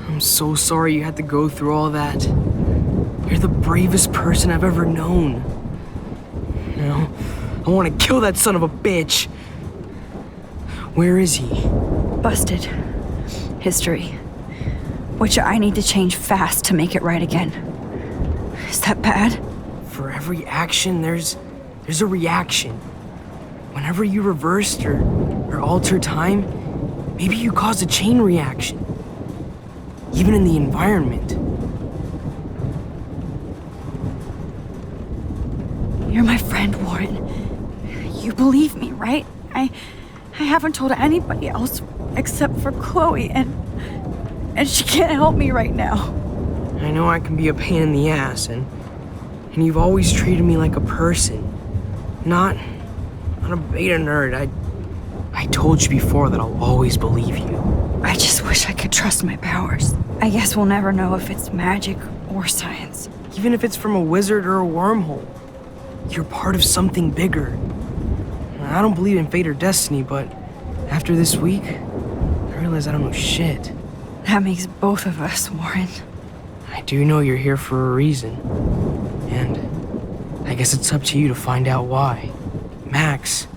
I'm so sorry you had to go through all that. You're the bravest person I've ever known. You know, I want to kill that son of a bitch. Where is he? Busted. History. Which I need to change fast to make it right again. Is that bad? For every action, there's a reaction. Whenever you reversed or altered time, maybe you caused a chain reaction. Even in the environment. You're my friend, Warren. You believe me, right? I haven't told anybody else except for Chloe, and she can't help me right now. I know I can be a pain in the ass, and you've always treated me like a person. Not a beta nerd. I told you before that I'll always believe you. I just wish I could trust my powers. I guess we'll never know if it's magic or science. Even if it's from a wizard or a wormhole. You're part of something bigger. I don't believe in fate or destiny, but after this week, I realize I don't know shit. That makes both of us, Warren. I do know you're here for a reason. And I guess it's up to you to find out why. Max,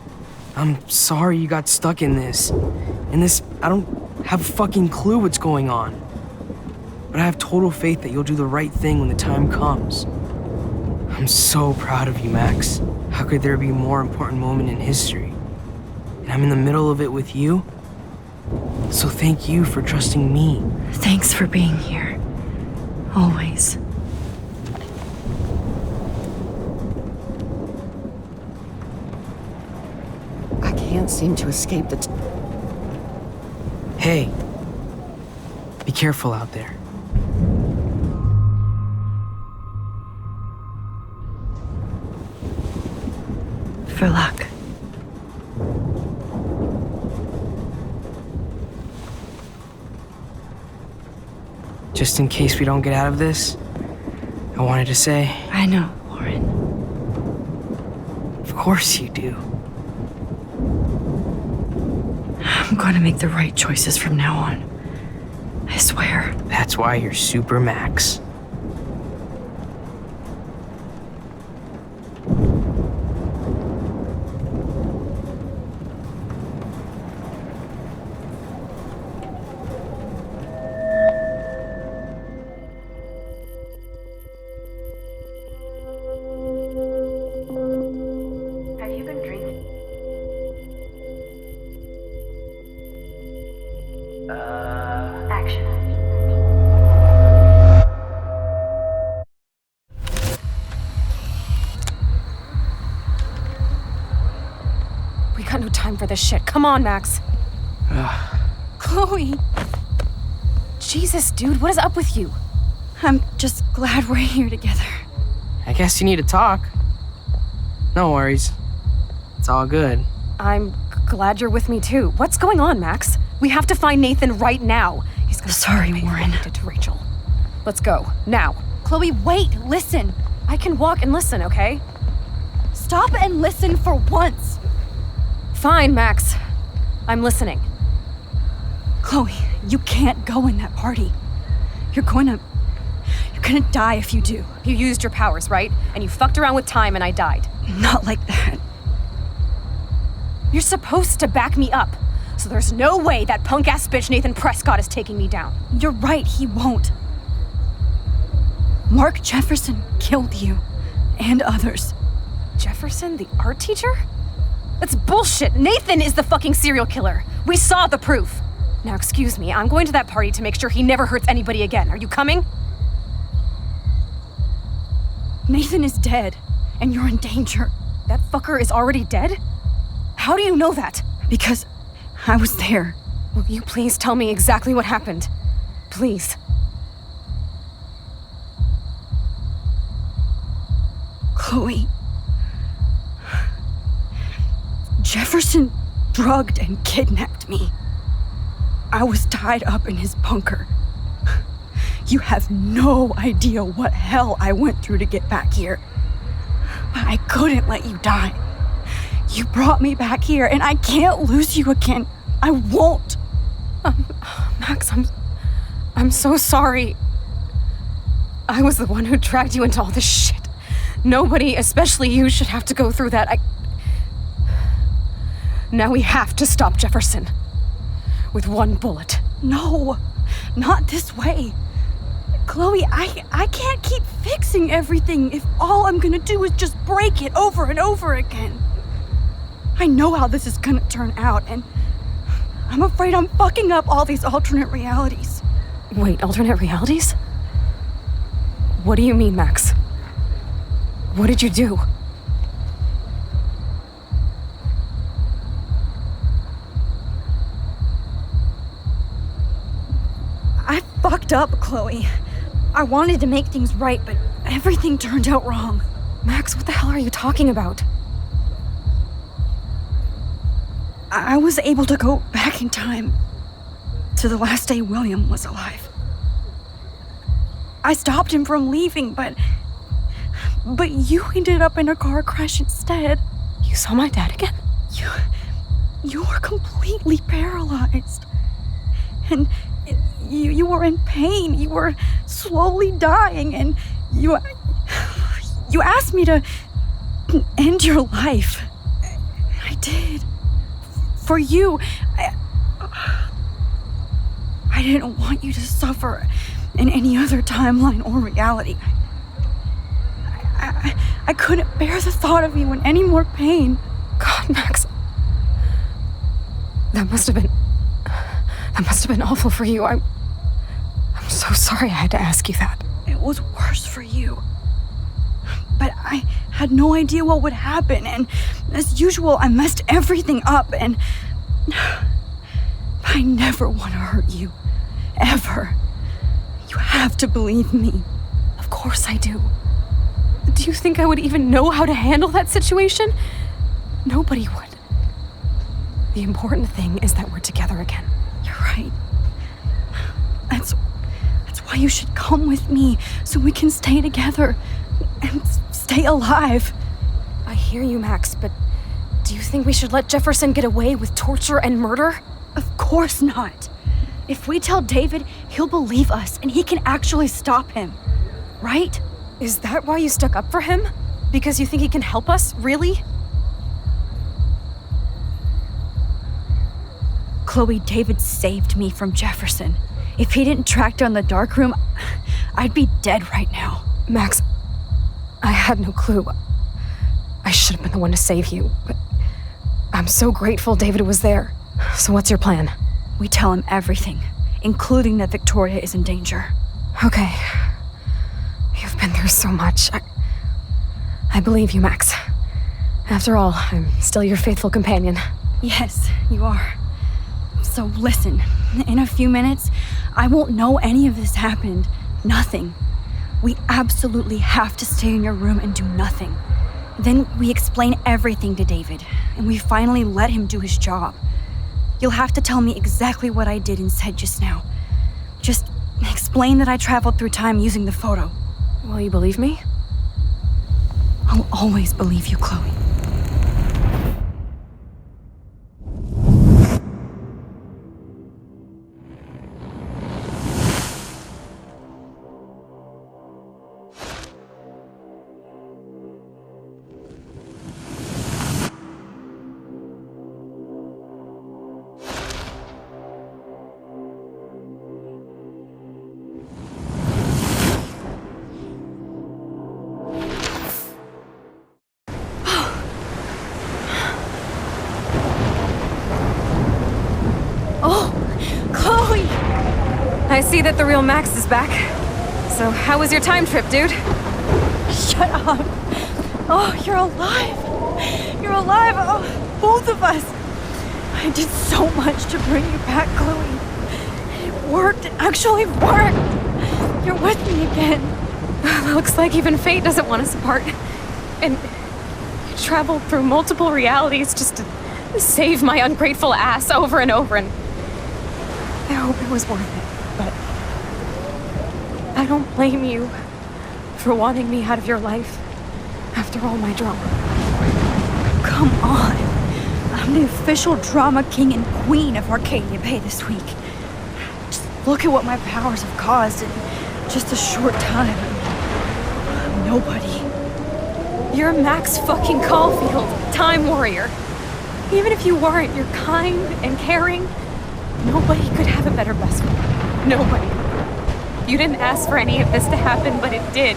I'm sorry you got stuck in this. I don't have a fucking clue what's going on. But I have total faith that you'll do the right thing when the time comes. I'm so proud of you, Max. How could there be a more important moment in history? And I'm in the middle of it with you. So thank you for trusting me. Thanks for being here. Always. I can't seem to escape the... Hey, be careful out there. For luck. Just in case we don't get out of this, I wanted to say... I know, Warren. Of course you do. I'm going to make the right choices from now on. I swear. That's why you're Super Max. Have you been drinking? Action. We got no time for this shit. Come on, Max. Chloe! Jesus, dude, what is up with you? I'm just glad we're here together. I guess you need to talk. No worries. It's all good. I'm glad you're with me too. What's going on, Max? We have to find Nathan right now. He's gonna Sorry, Warren. to Rachel. Let's go now. Chloe, wait! Listen. I can walk and listen, okay? stop and listen for once? Fine, Max. I'm listening. Chloe, you can't go in that party. You're gonna die if you do. You used your powers, right? And you fucked around with time and I died. Not like that. You're supposed to back me up. So there's no way that punk-ass bitch Nathan Prescott is taking me down. You're right, he won't. Mark Jefferson killed you. And others. Jefferson, the art teacher? That's bullshit. Nathan is the fucking serial killer. We saw the proof. Now, excuse me, I'm going to that party to make sure he never hurts anybody again. Are you coming? Nathan is dead, and you're in danger. That fucker is already dead? How do you know that? Because I was there. Will you please tell me exactly what happened? Please. Chloe. Jefferson drugged and kidnapped me. I was tied up in his bunker. You have no idea what hell I went through to get back here. But I couldn't let you die. You brought me back here, and I can't lose you again. I won't. Max, I'm so sorry. I was the one who dragged you into all this shit. Nobody, especially you, should have to go through that. Now we have to stop Jefferson. With one bullet. No, not this way. Chloe, I can't keep fixing everything if all I'm gonna do is just break it over and over again. I know how this is gonna turn out, and I'm afraid I'm fucking up all these alternate realities. Wait, alternate realities? What do you mean, Max? What did you do? I fucked up, Chloe. I wanted to make things right, but everything turned out wrong. Max, what the hell are you talking about? I was able to go back in time to the last day William was alive. I stopped him from leaving, but you ended up in a car crash instead. You saw my dad again? You were completely paralyzed. And you were in pain. You were slowly dying, and you asked me to end your life. I did. For you. I didn't want you to suffer in any other timeline or reality. I couldn't bear the thought of you in any more pain. God, Max. That must have been awful for you. I'm so sorry I had to ask you that. It was worse for you. But I had no idea what would happen, and as usual, I messed everything up, and I never want to hurt you. Ever. You have to believe me. Of course I do. Do you think I would even know how to handle that situation? Nobody would. The important thing is that we're together again. You're right. That's why you should come with me, so we can stay together and stay alive. I hear you, Max, but do you think we should let Jefferson get away with torture and murder? Of course not. If we tell David, he'll believe us and he can actually stop him. Right? Is that why you stuck up for him? Because you think he can help us? Really? Chloe, David saved me from Jefferson. If he didn't track down the dark room, I'd be dead right now. Max, I had no clue. I should have been the one to save you, but I'm so grateful David was there. So what's your plan? We tell him everything, including that Victoria is in danger. Okay. You've been through so much. I believe you, Max. After all, I'm still your faithful companion. Yes, you are. So listen, in a few minutes, I won't know any of this happened. Nothing. We absolutely have to stay in your room and do nothing. Then we explain everything to David, and we finally let him do his job. You'll have to tell me exactly what I did and said just now. Just explain that I traveled through time using the photo. Will you believe me? I'll always believe you, Chloe. I see that the real Max is back. So how was your time trip, dude? Shut up. Oh, you're alive. You're alive. Oh, both of us. I did so much to bring you back, Chloe. It worked. It actually worked. You're with me again. Looks like even fate doesn't want us apart. And you traveled through multiple realities just to save my ungrateful ass over and over, and I hope it was worth it. But I don't blame you for wanting me out of your life after all my drama. Come on. I'm the official drama king and queen of Arcadia Bay this week. Just look at what my powers have caused in just a short time. I'm nobody. You're Max fucking Caulfield, Time Warrior. Even if you weren't, you're kind and caring. Nobody could have a better best friend. Nobody. You didn't ask for any of this to happen, but it did.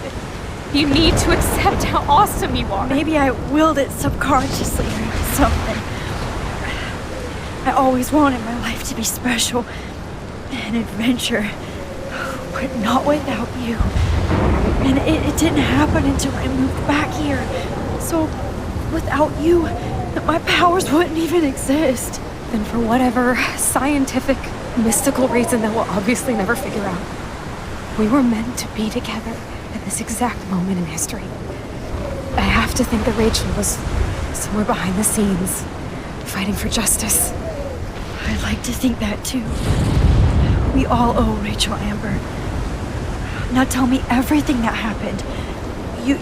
You need to accept how awesome you are. Maybe I willed it subconsciously or something. I always wanted my life to be special, an adventure, but not without you. And it didn't happen until I moved back here. So, without you, my powers wouldn't even exist. And for whatever scientific, mystical reason that we'll obviously never figure out, we were meant to be together at this exact moment in history. I have to think that Rachel was somewhere behind the scenes, fighting for justice. I'd like to think that too. We all owe Rachel Amber. Now tell me everything that happened.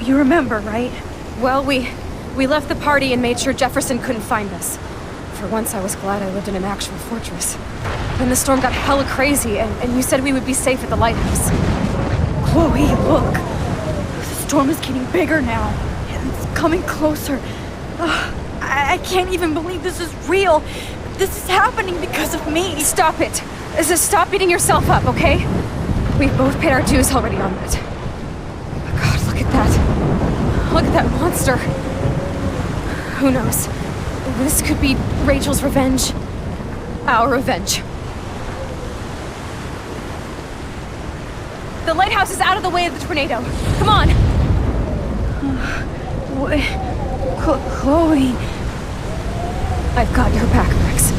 You remember, right? Well, we left the party and made sure Jefferson couldn't find us. For once, I was glad I lived in an actual fortress. Then the storm got hella crazy, and you said we would be safe at the lighthouse. Chloe, look. The storm is getting bigger now. It's coming closer. I can't even believe this is real. This is happening because of me. Stop it. Stop beating yourself up, okay? We've both paid our dues already on it. God, look at that. Look at that monster. Who knows? This could be Rachel's revenge. Our revenge. The lighthouse is out of the way of the tornado. Come on! Chloe... I've got your back, Max.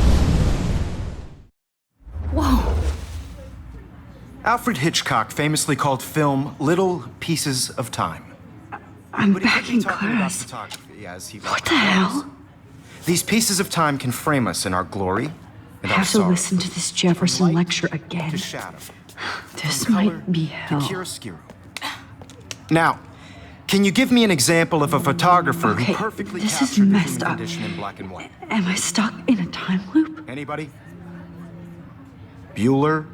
Whoa. Alfred Hitchcock famously called film little pieces of time. I'm back in class. What the hell? These pieces of time can frame us in our glory and I our have to sorrow. listen to this Jefferson lecture again. To shadow. This From color might be to hell. chiaroscuro. Now, can you give me an example of a photographer Okay, who perfectly this is captured the messed human up. condition in black and white? Am I stuck in a time loop? Anybody? Bueller?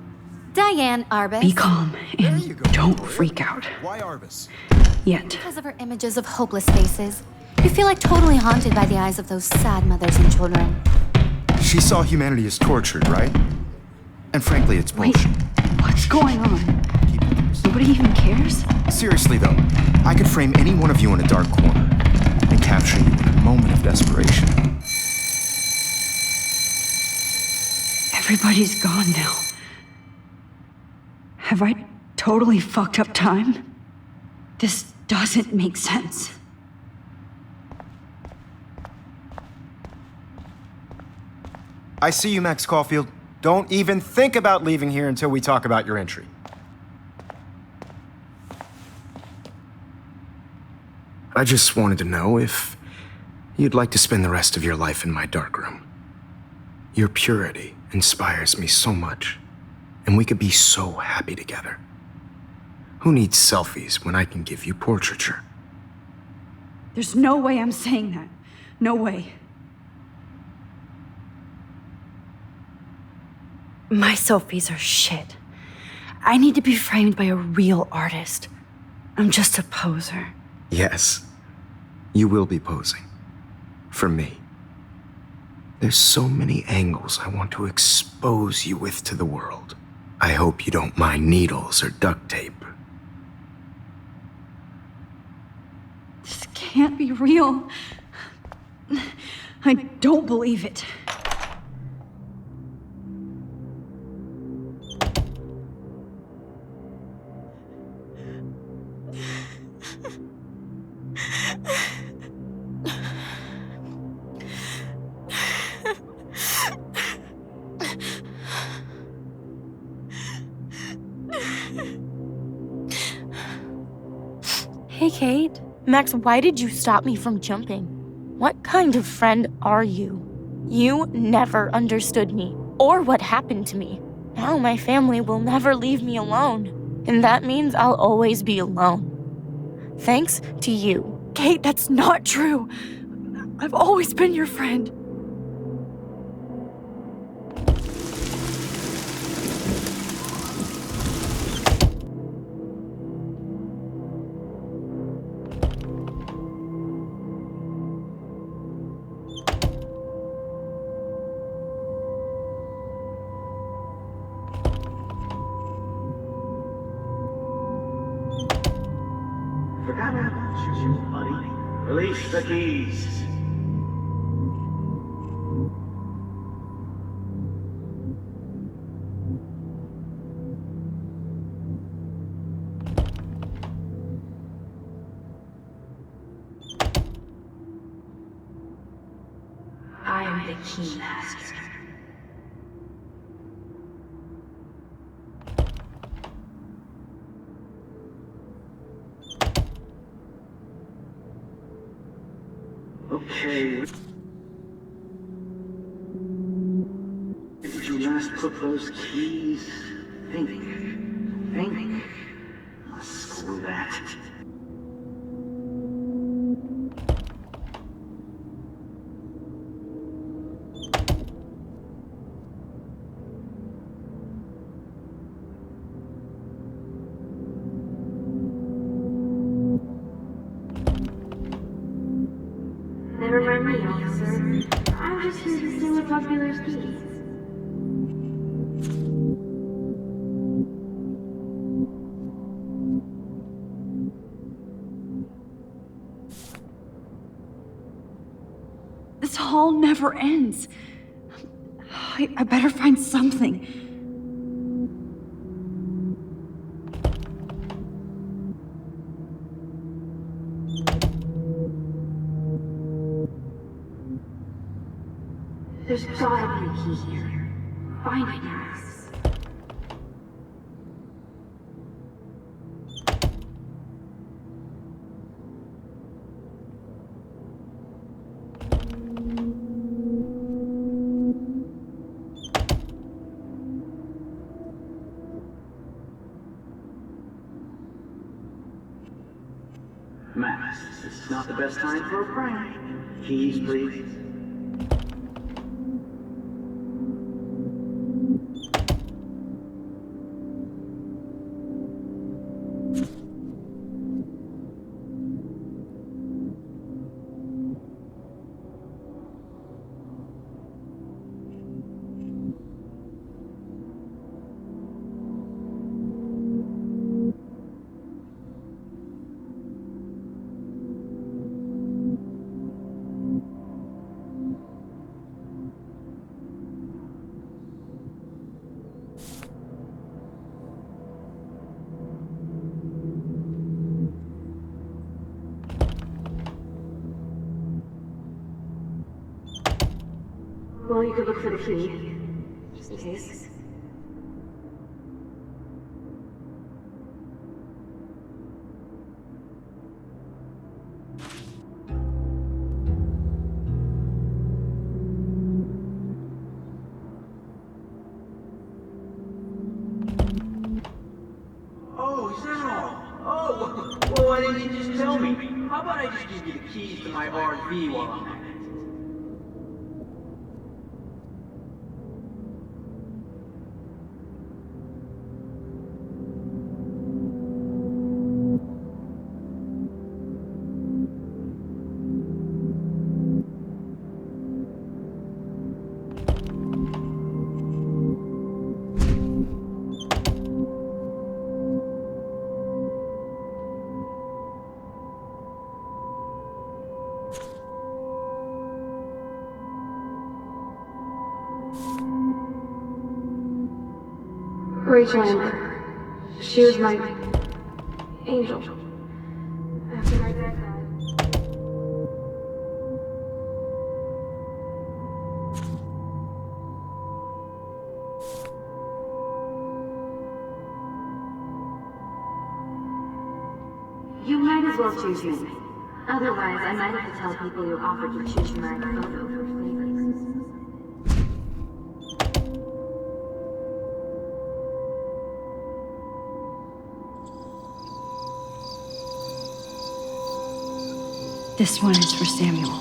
Diane Arbus. Be calm and don't freak out. Why Arbus? Yet. Because of her images of hopeless faces. You feel like totally haunted by the eyes of those sad mothers and children. She saw humanity as tortured, right? And frankly, it's bullshit. What's going on? Nobody even cares? Seriously, though, I could frame any one of you in a dark corner and capture you in a moment of desperation. Everybody's gone now. Have I totally fucked up time? This doesn't make sense. I see you, Max Caulfield. Don't even think about leaving here until we talk about your entry. I just wanted to know if you'd like to spend the rest of your life in my darkroom. Your purity inspires me so much, and we could be so happy together. Who needs selfies when I can give you portraiture? There's no way I'm saying that. No way. My selfies are shit. I need to be framed by a real artist. I'm just a poser. Yes, you will be posing. For me. There's so many angles I want to expose you with to the world. I hope you don't mind needles or duct tape. This can't be real. I don't believe it. Hey, Kate. Max, why did you stop me from jumping? What kind of friend are you? You never understood me, or what happened to me. Now my family will never leave me alone, and that means I'll always be alone. Thanks to you. Kate, that's not true. I've always been your friend. Forgot about you, buddy. Release the keys. I am the key master. Okay. Did you last put those keys? Think. Oh, screw that. Never mind me, officer. I'm just here to steal a popular's keys. This hall never ends. I better find something. There's gotta be a key here. Find it, Max. Max, this is not the best time for a prank. Keys, please. Well, you could look for the key. Just in case. Oh, is that all? Oh, well, why didn't you just tell me? how about I just give you the keys to my RV while I'm at it? Rachel Amber. She was my angel. After my dad died. You might as well choose me. Otherwise, I might have to tell people you offered to choose my photo for favorites. This one is for Samuel.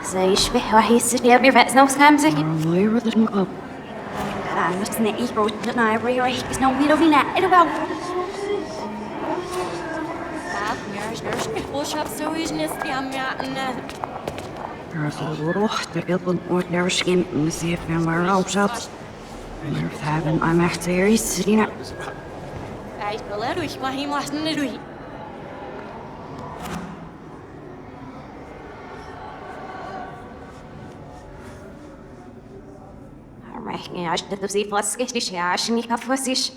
زي يشبه وحي السجن بيرفع نوس خامسة الله يرضى المقاب. أنا مسنا إيبرو تنا ريري بس نو بيرو فينا إرباو الروح تقبل ونرش جيم نسيف من ورا نعرف هذا I'm محتاج سرينا. عايش بلا روح ما هي محسن روحي. رحني عشت تزيف واسكتش عشان يكفوسيش.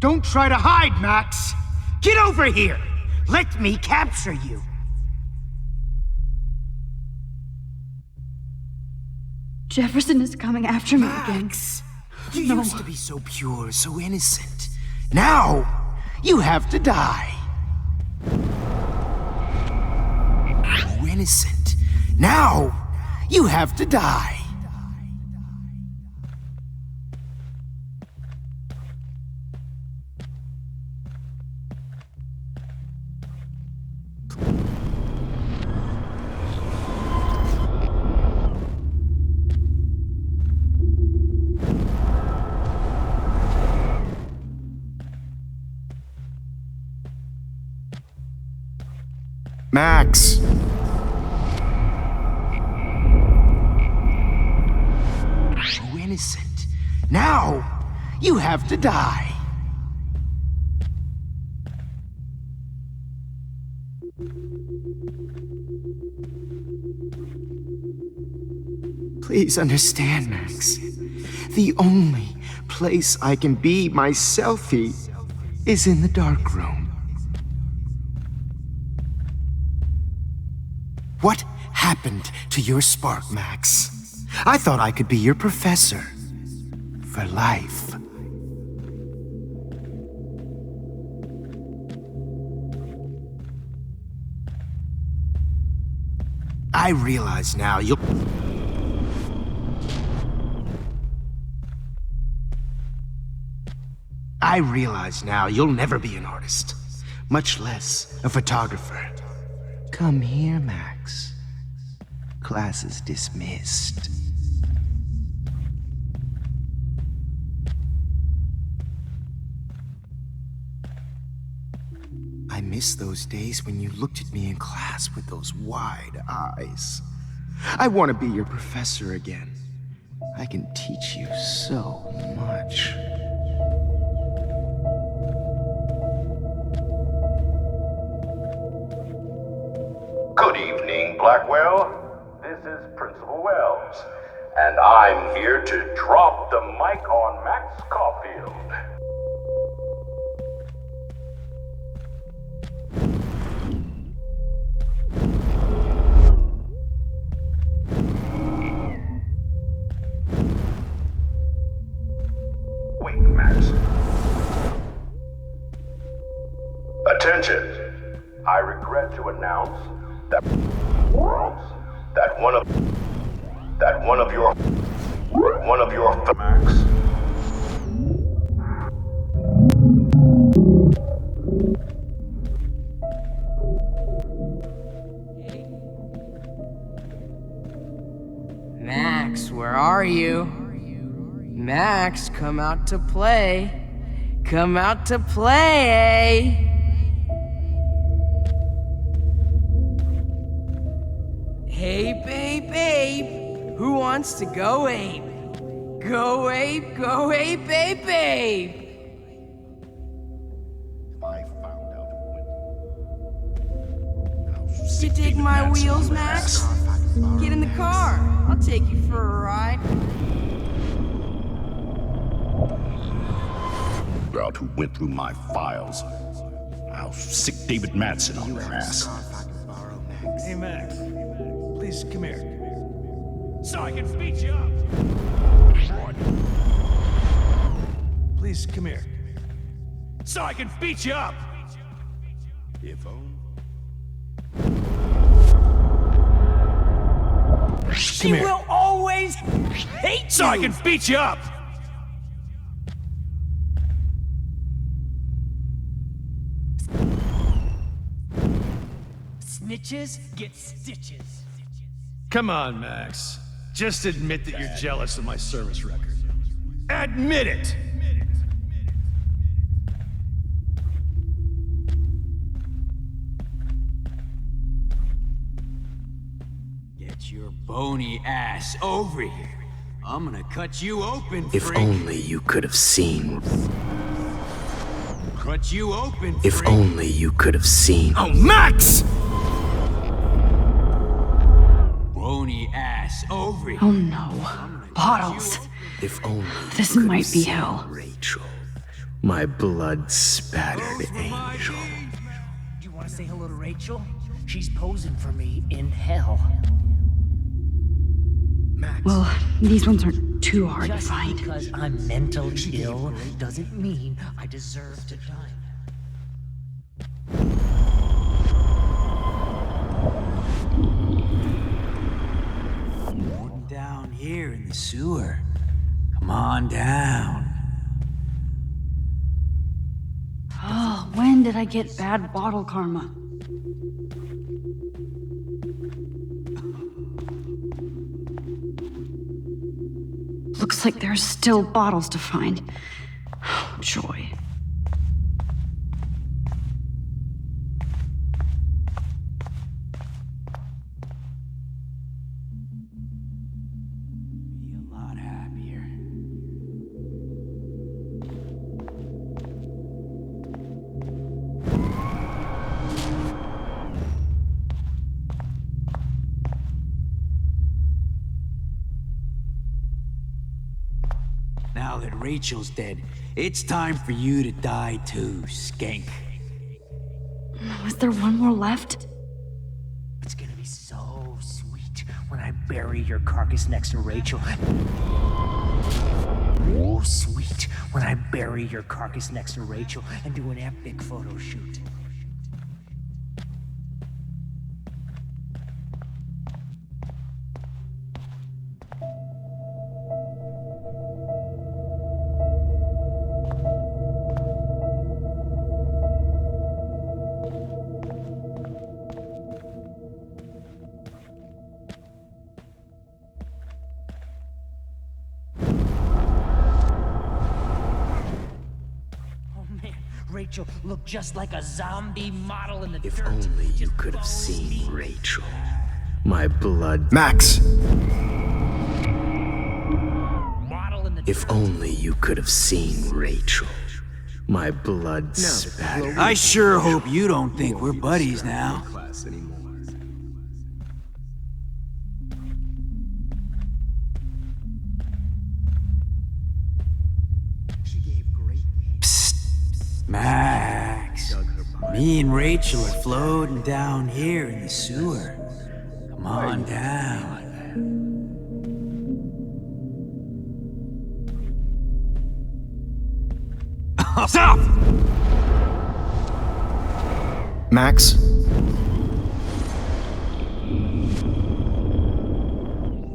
Don't try to hide, Max! Get over here! Let me capture you! Jefferson is coming after me again. You used to be so pure, so innocent. Now, you have to die. So innocent. Now, you have to die. Max! So innocent. Now, you have to die. Please understand, Max. The only place I can be my selfie is in the dark room. What happened to your spark, Max? I thought I could be your professor. For life. I realize now you'll... I realize now you'll never be an artist, much less a photographer. Come here, Max. Class is dismissed. miss those days when you looked at me in class with those wide eyes. I want to be your professor again. I can teach you so much. Good evening, Blackwell. This is Principal Wells, and I'm here to drop the mic on Max Caulfield. Wait, Max. Attention. I regret to announce that one of your Max. Max, where are you? Max, come out to play. Come out to play. Hey, babe. Who wants to go ape? Go ape, babe. You dig my wheels, Max? Get in the car. I'll take you for a ride. Out who went through my files. I'll sick David Madsen on their ass. Hey, Max. Please come here. So I can speed you up. Please come here. So I can beat you up. If only. She will always hate you. So I can beat you up. Snitches get stitches. Come on, Max. Just admit that you're jealous of my service record. Admit it! Get your bony ass over here. I'm gonna cut you open, If freak. only you could have seen. Cut you open, If freak. only you could have seen. Oh, Max! Bony ass over here. Oh no. Bottles. If only This you could might have be seen hell. Rachel, my blood-spattered angel. Do you want to say hello to Rachel? She's posing for me in hell. Max. Well, these ones aren't too hard to Just find. because I'm mentally ill doesn't mean I deserve to die. Down here in the sewer. Come on down. Oh, when did I get bad bottle karma? Looks like there's still bottles to find. Oh, joy. Be a lot happier. Now that Rachel's dead, it's time for you to die too, skank. Was there one more left? It's gonna be so sweet when I bury your carcass next to Rachel. Oh, sweet when I bury your carcass next to Rachel and do an epic photo shoot. Rachel look just like a zombie model in the If dirt. only you could have seen Rachel. My blood. Max! If only you could have seen Rachel. My blood spattered. I sure hope you don't think we're buddies now. Psst, Max. Me and Rachel are floating down here in the sewer. Come on down. Stop! Max?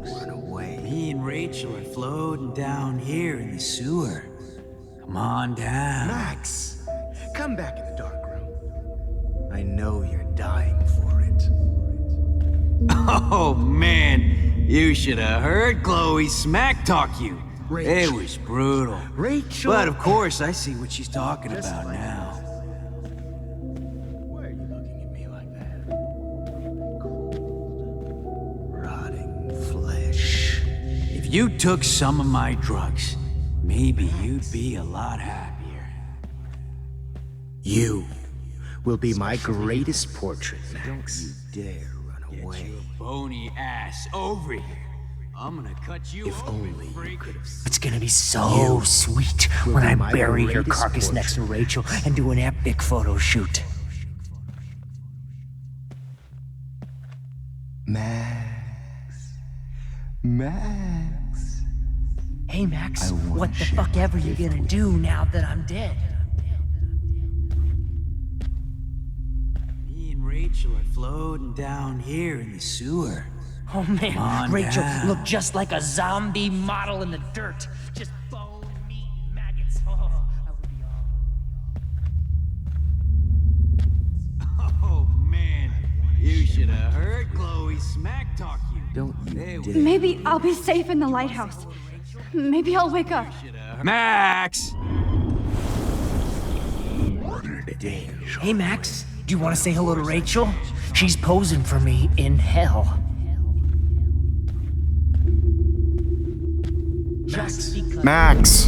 Run away. Me and Rachel are floating down here in the sewer. Come on down. Max, come back in the dark room. I know you're dying for it. Oh, man. You should have heard Chloe smack talk you. It was brutal. Rachel! But of course, I see what she's talking about now. Why are you looking at me like that? Cold, rotting flesh. If you took some of my drugs, maybe you'd be a lot happier. You will be my greatest portrait, Max. Don't you dare run away. Get your bony ass over here. I'm gonna cut you If only you could have. It's gonna be so sweet when I bury your carcass next to Rachel and do an epic photo shoot. Max. Max. Hey Max, what the fuck ever you gonna do now that I'm dead? Me and Rachel are floating down here in the sewer. Oh man, Rachel down. looked just like a zombie model in the dirt. Just bone, meat, maggots. Oh, I would be all... Oh man, you should have heard Chloe smack talk you. Don't you Maybe I'll be safe in the lighthouse. Maybe I'll wake up. Max! Hey Max, do you want to say hello to Rachel? She's posing for me in hell. Max!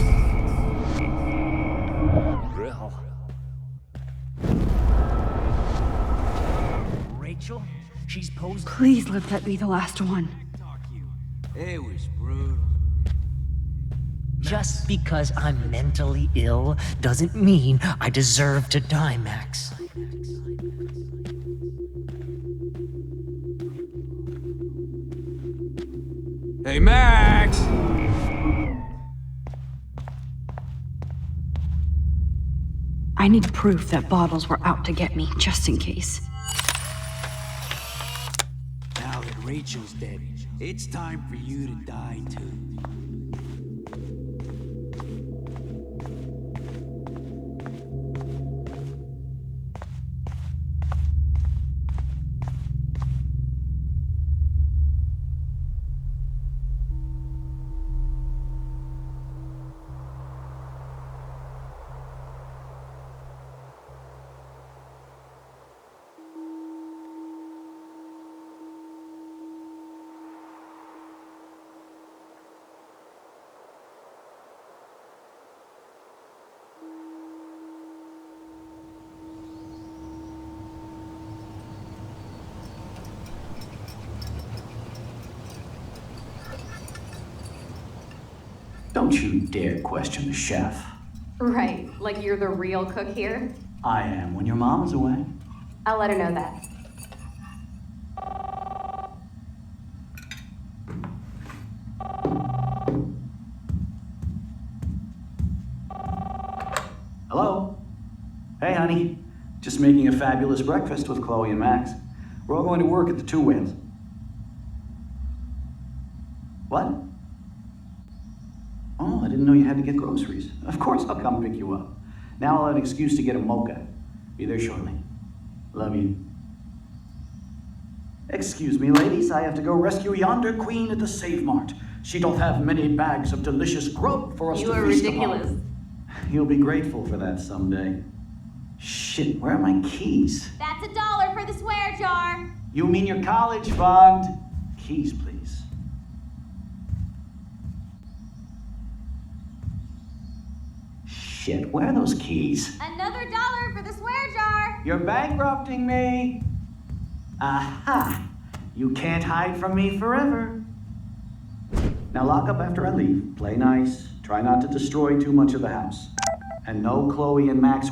Rachel, she's posing. Please let that be the last one. It was brutal. Just because I'm mentally ill doesn't mean I deserve to die, Max. Hey, Max! I need proof that bottles were out to get me, just in case. Now that Rachel's dead, it's time for you to die too. Don't you dare question the chef. Right, like you're the real cook here? I am when your mom is away. I'll let her know that. Hello? Hey, honey. Just making a fabulous breakfast with Chloe and Max. We're all going to work at the Two Whales. What? Oh, I didn't know you had to get groceries. Of course I'll come pick you up. Now I'll have an excuse to get a mocha. Be there shortly. Love you. Excuse me, ladies. I have to go rescue yonder queen at the Save Mart. She doth have many bags of delicious grub for us You to are feast ridiculous. upon. You'll be grateful for that someday. Shit, where are my keys? That's $1 for the swear jar. You mean your college fund? Keys, please. Shit, where are those keys? Another $1 for the swear jar. You're bankrupting me. Aha! You can't hide from me forever. Now lock up after I leave. Play nice. Try not to destroy too much of the house. And no Chloe and Max.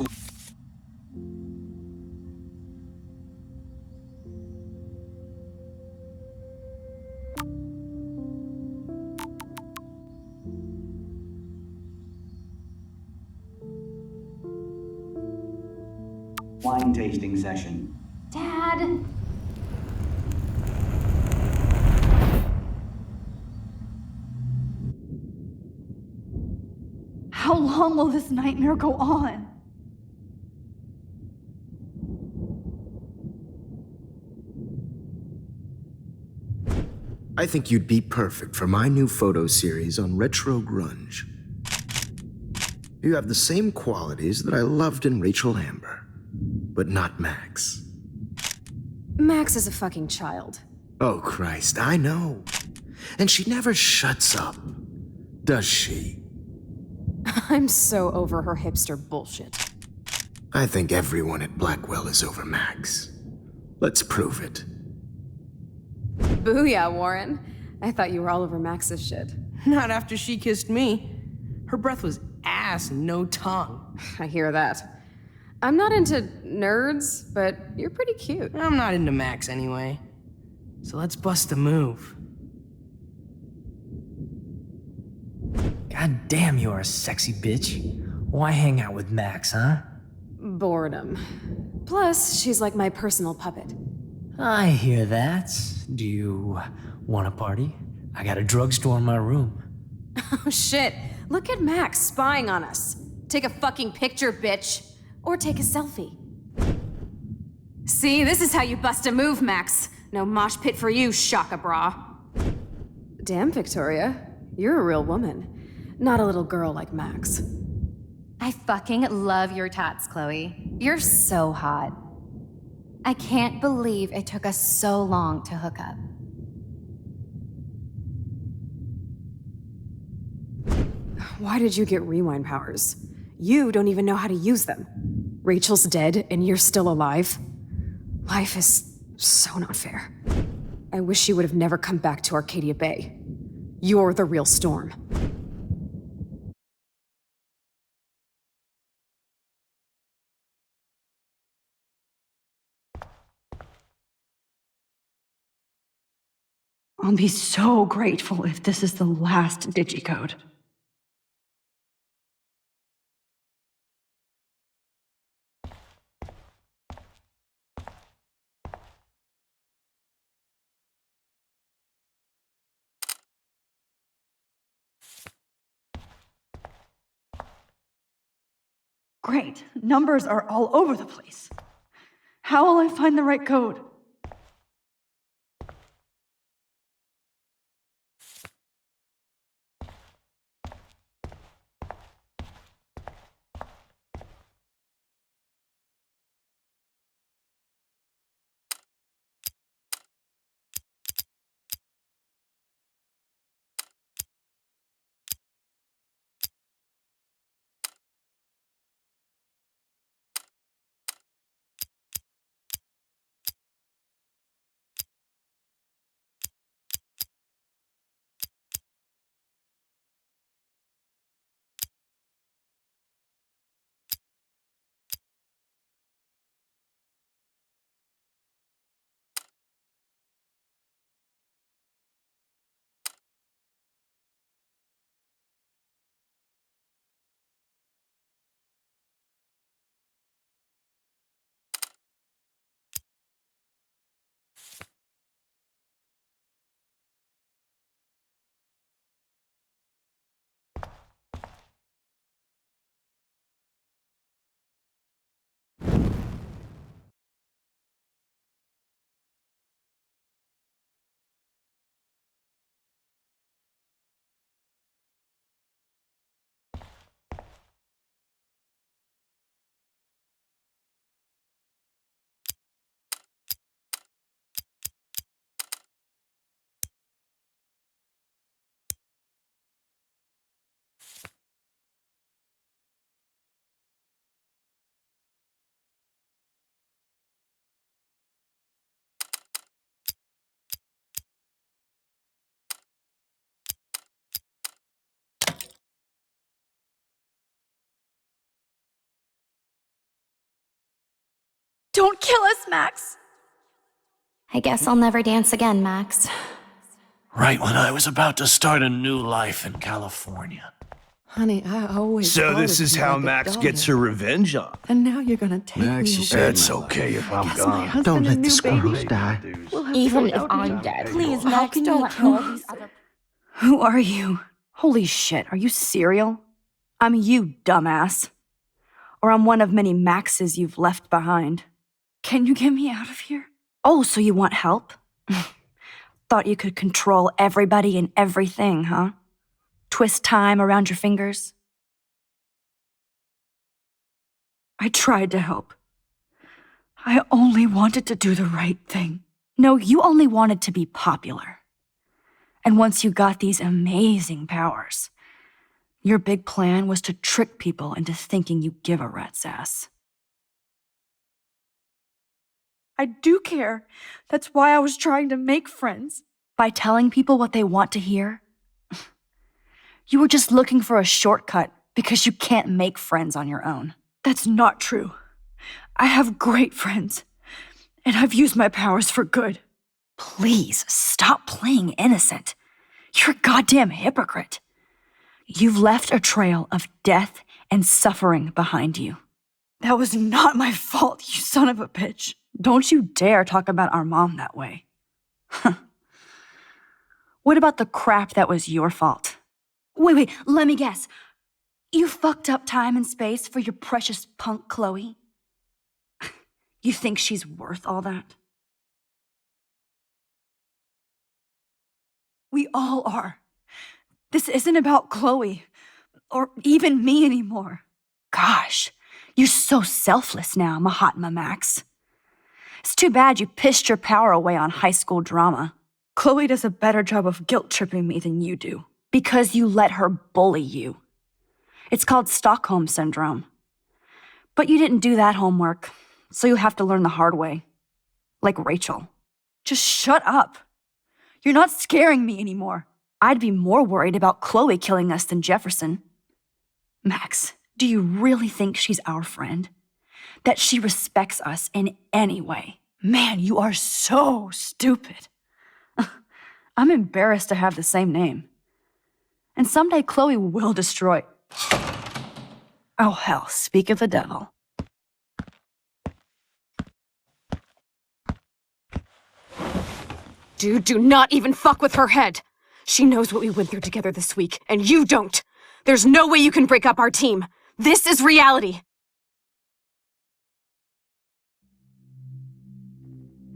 Wine tasting session. Dad. How long will this nightmare go on? I think you'd be perfect for my new photo series on retro grunge. You have the same qualities that I loved in Rachel Amber, but not Max. Max is a fucking child. Oh, Christ, I know. And she never shuts up, does she? I'm so over her hipster bullshit. I think everyone at Blackwell is over Max. Let's prove it. Booyah, Warren. I thought you were all over Max's shit. Not after she kissed me. Her breath was ass and no tongue. I hear that. I'm not into nerds, but you're pretty cute. I'm not into Max anyway. So let's bust a move. God damn, you're a sexy bitch. Why hang out with Max, huh? Boredom. Plus, she's like my personal puppet. I hear that. Do you want a party? I got a drugstore in my room. Oh shit, look at Max spying on us. Take a fucking picture, bitch. Or take a selfie. See, this is how you bust a move, Max. No mosh pit for you, Shaka Bra. Damn, Victoria. You're a real woman. Not a little girl like Max. I fucking love your tats, Chloe. You're so hot. I can't believe it took us so long to hook up. Why did you get rewind powers? You don't even know how to use them. Rachel's dead and you're still alive. Life is so not fair. I wish you would have never come back to Arcadia Bay. You're the real Storm. I'll be so grateful if this is the last digicode. Great. Numbers are all over the place. How will I find the right code? Don't kill us, Max. I guess I'll never dance again, Max. Right when I was about to start a new life in California. Honey, I always So this followed is you how like a Max dog. gets her revenge on. And now you're gonna take Max, me you away. saved It's my life. okay if I'm Guess my gone. husband Don't and let the new squirrels baby. die. We'll have Even to if go out I'm and- dead, please, How Max, can don't you let kill all these other. Who are you? Holy shit, are you cereal? I'm you, dumbass. Or I'm one of many Maxes you've left behind. Can you get me out of here? Oh, so you want help? Thought you could control everybody and everything, huh? Twist time around your fingers? I tried to help. I only wanted to do the right thing. No, you only wanted to be popular. And once you got these amazing powers, your big plan was to trick people into thinking you give a rat's ass. I do care. That's why I was trying to make friends. By telling people what they want to hear. You were just looking for a shortcut because you can't make friends on your own. That's not true. I have great friends, and I've used my powers for good. Please, stop playing innocent. You're a goddamn hypocrite. You've left a trail of death and suffering behind you. That was not my fault, you son of a bitch. Don't you dare talk about our mom that way. What about the crap that was your fault? Wait, let me guess. You fucked up time and space for your precious punk Chloe? You think she's worth all that? We all are. This isn't about Chloe, or even me anymore. Gosh, you're so selfless now, Mahatma Max. It's too bad you pissed your power away on high school drama. Chloe does a better job of guilt-tripping me than you do, because you let her bully you. It's called Stockholm Syndrome. But you didn't do that homework, so you'll have to learn the hard way. Like Rachel. Just shut up. You're not scaring me anymore. I'd be more worried about Chloe killing us than Jefferson. Max, do you really think she's our friend? That she respects us in any way? Man, you are so stupid. I'm embarrassed to have the same name. And someday Chloe will destroy... Oh hell, speak of the devil. Dude, do not even fuck with her head. She knows what we went through together this week, and you don't. There's no way you can break up our team. This is reality.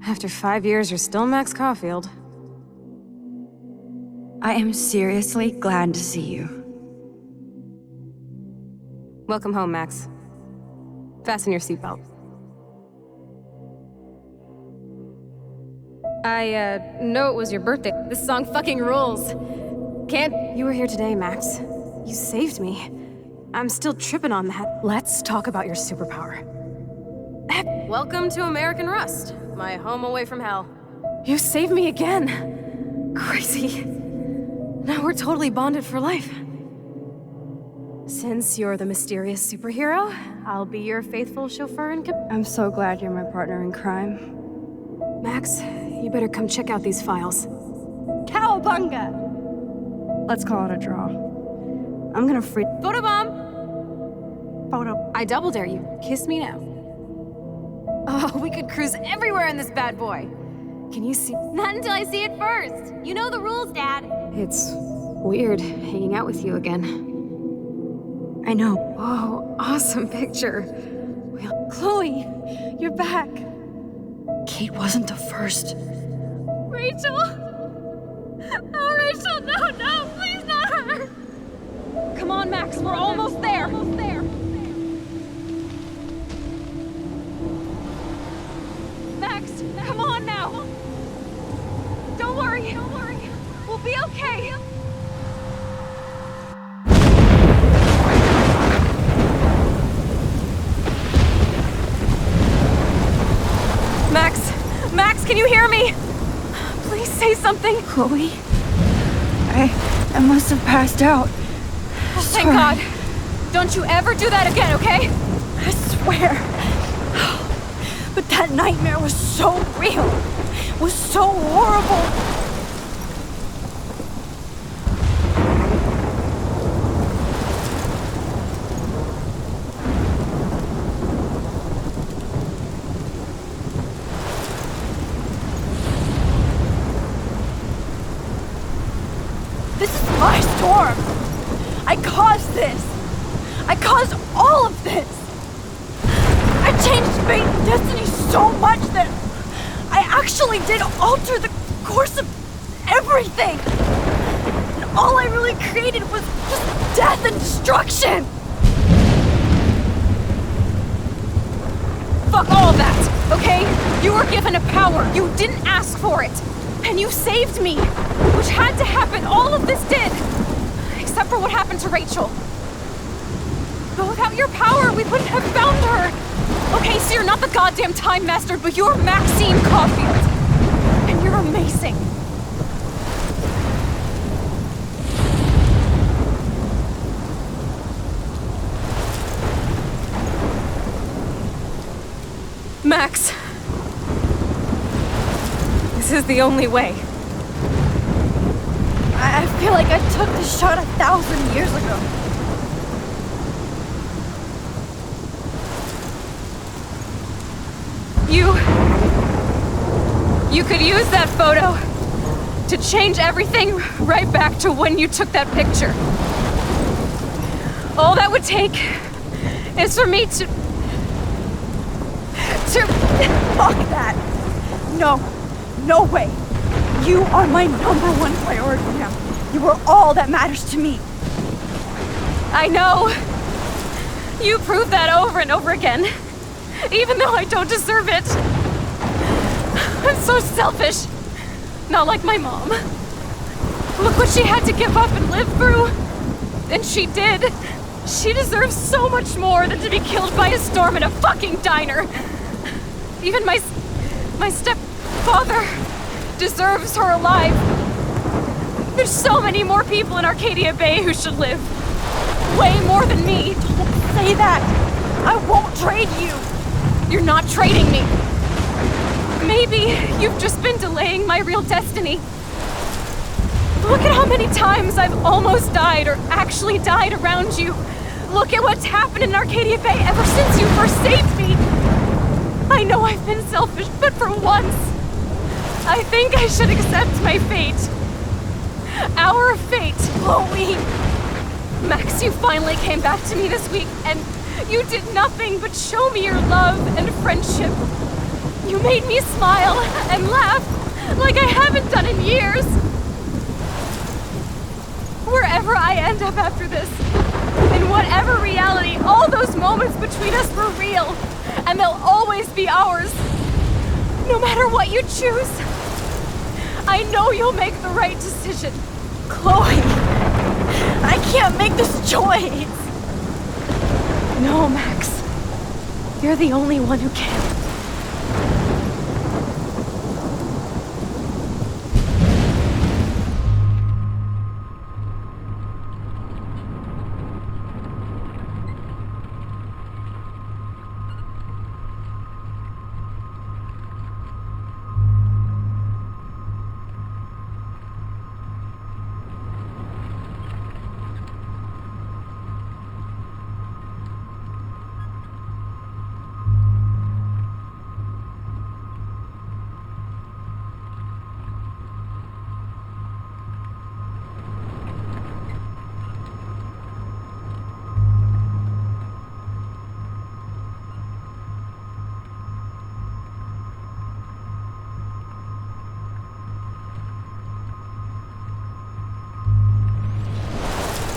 After 5 years, you're still Max Caulfield. I am seriously glad to see you. Welcome home, Max. Fasten your seatbelt. I know it was your birthday. This song fucking rules. You were here today, Max. You saved me. I'm still tripping on that. Let's talk about your superpower. Welcome to American Rust, my home away from hell. You saved me again. Crazy. Now we're totally bonded for life. Since you're the mysterious superhero, I'll be your faithful chauffeur and I'm so glad you're my partner in crime. Max, you better come check out these files. Cowabunga! Let's call it a draw. I'm gonna free- Photobomb! I double dare you. Kiss me now. Oh, we could cruise everywhere in this bad boy. Can you see? Not until I see it first. You know the rules, Dad. It's weird hanging out with you again. I know. Whoa, awesome picture. Chloe, you're back. Kate wasn't the first. Rachel! Oh, Rachel, no, please not her! Come on, Max, we're almost there. Max, come on now. Don't worry. We'll be okay. Max, can you hear me? Please say something. Chloe? I must have passed out. Oh, thank God. Don't you ever do that again, okay? I swear. But that nightmare was so real. It was so horrible. This is my storm. I caused this. I caused all of this. I changed fate and destiny so much that I actually did alter the course of everything. And all I really created was just death and destruction. Fuck all that, okay? You were given a power. You didn't ask for it. And you saved me, which had to happen. All of this did. Except for what happened to Rachel. But without your power, we wouldn't have found her. Okay, so you're not the goddamn Time Master, but you're Maxine Caulfield. And you're amazing. Max. This is the only way. I feel like I took this shot 1,000 years ago. You could use that photo to change everything right back to when you took that picture. All that would take is for me to... Fuck that! No way! You are my #1 priority now. You are all that matters to me. I know. You proved that over and over again. Even though I don't deserve it. I'm so selfish. Not like my mom. Look what she had to give up and live through. And she did. She deserves so much more than to be killed by a storm in a fucking diner. Even my stepfather deserves her alive. There's so many more people in Arcadia Bay who should live. Way more than me. Don't say that. I won't trade you. You're not trading me. Maybe you've just been delaying my real destiny. Look at how many times I've almost died or actually died around you. Look at what's happened in Arcadia Bay ever since you first saved me. I know I've been selfish, but for once, I think I should accept my fate. Our fate, Chloe. Max, you finally came back to me this week, and you did nothing but show me your love and friendship. You made me smile and laugh like I haven't done in years. Wherever I end up after this, in whatever reality, all those moments between us were real, and they'll always be ours. No matter what you choose, I know you'll make the right decision. Chloe, I can't make this choice. No, Max. You're the only one who can.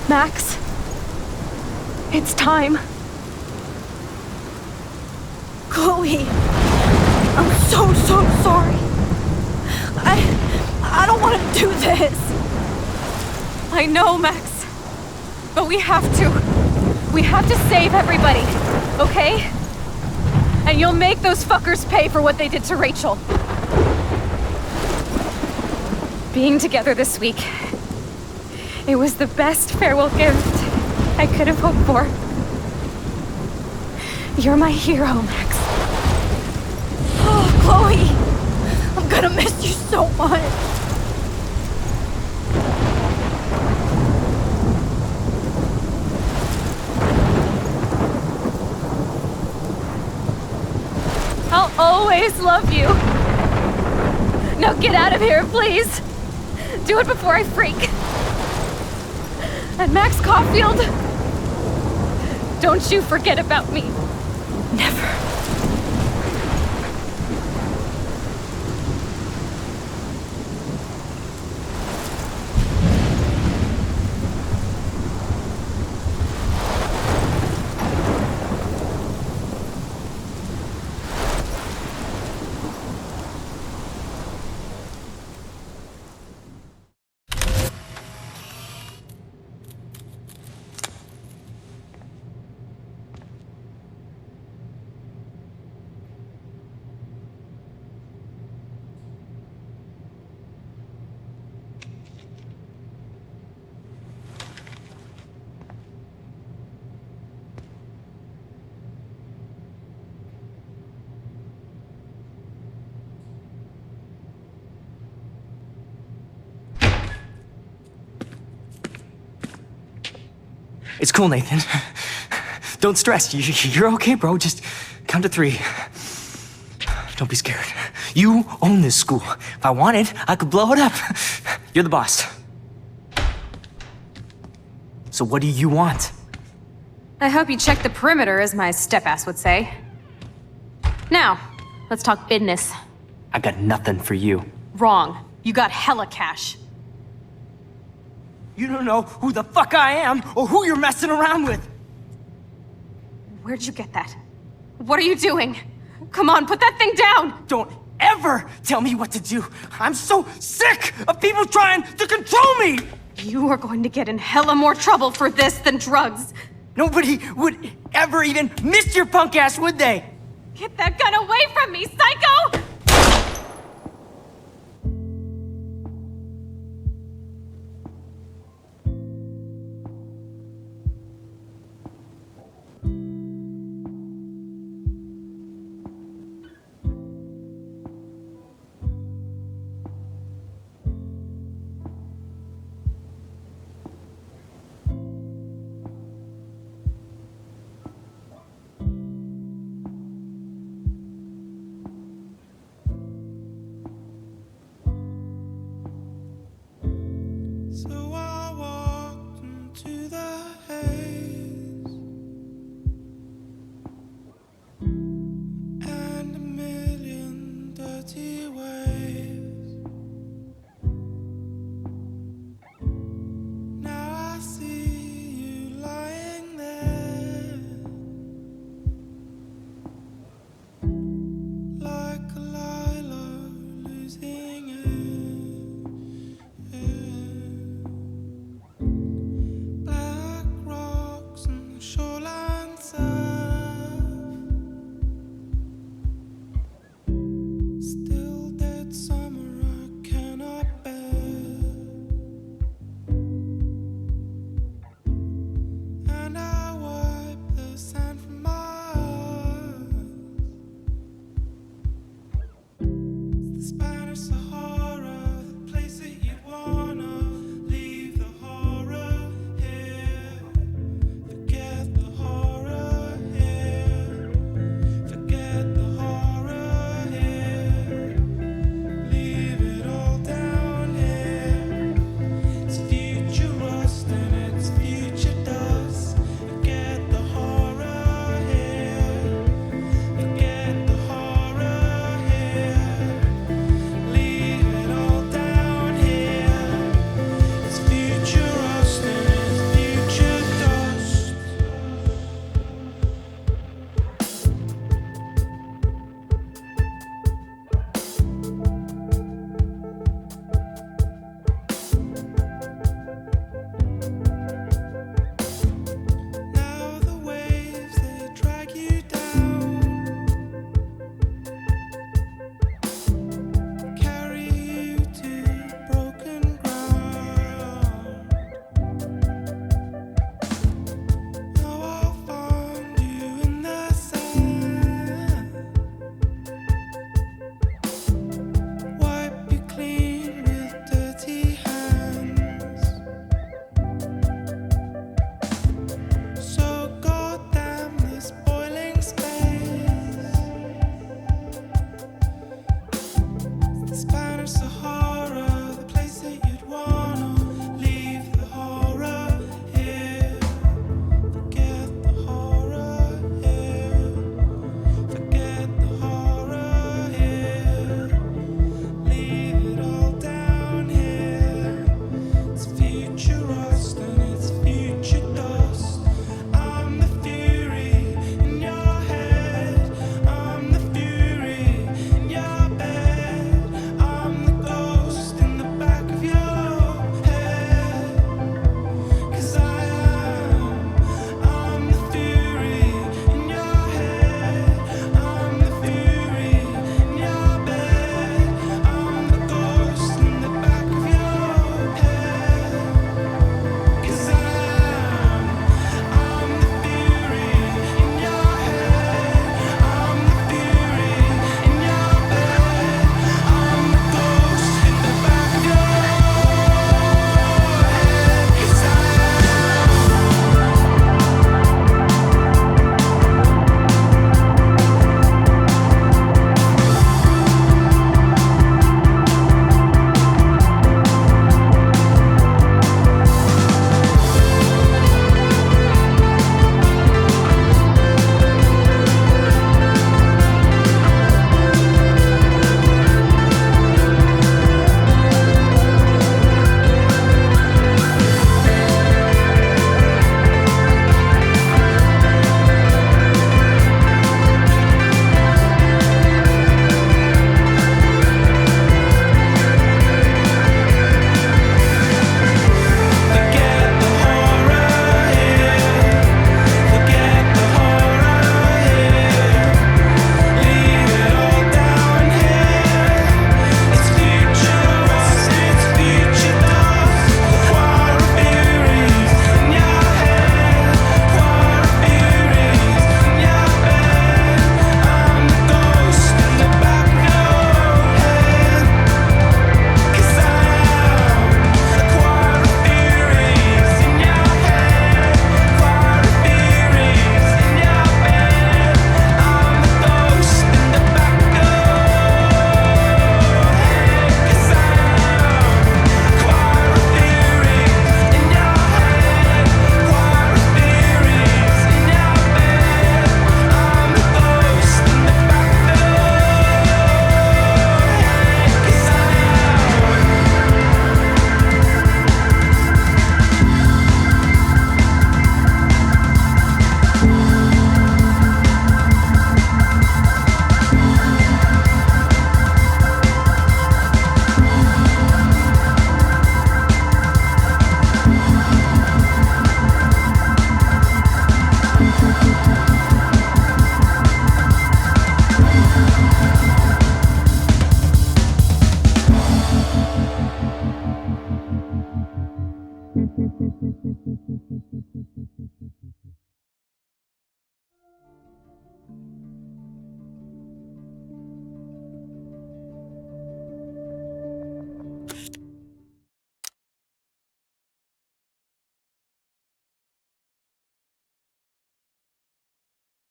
Max, it's time. Chloe, I'm so sorry. I don't want to do this. I know, Max, but we have to. We have to save everybody, okay? And you'll make those fuckers pay for what they did to Rachel. Being together this week, it was the best farewell gift I could have hoped for. You're my hero, Max. Chloe! I'm gonna miss you so much. I'll always love you. Now get out of here, please. Do it before I freak. And Max Caulfield, don't you forget about me. Never. It's cool, Nathan. Don't stress. You're okay, bro. Just count to 3. Don't be scared. You own this school. If I wanted, I could blow it up. You're the boss. So what do you want? I hope you checked the perimeter, as my step-ass would say. Now, let's talk business. I got nothing for you. Wrong. You got hella cash. You don't know who the fuck I am or who you're messing around with. Where'd you get that? What are you doing? Come on, put that thing down! Don't ever tell me what to do. I'm so sick of people trying to control me! You are going to get in hella more trouble for this than drugs. Nobody would ever even miss your punk ass, would they? Get that gun away from me, psycho!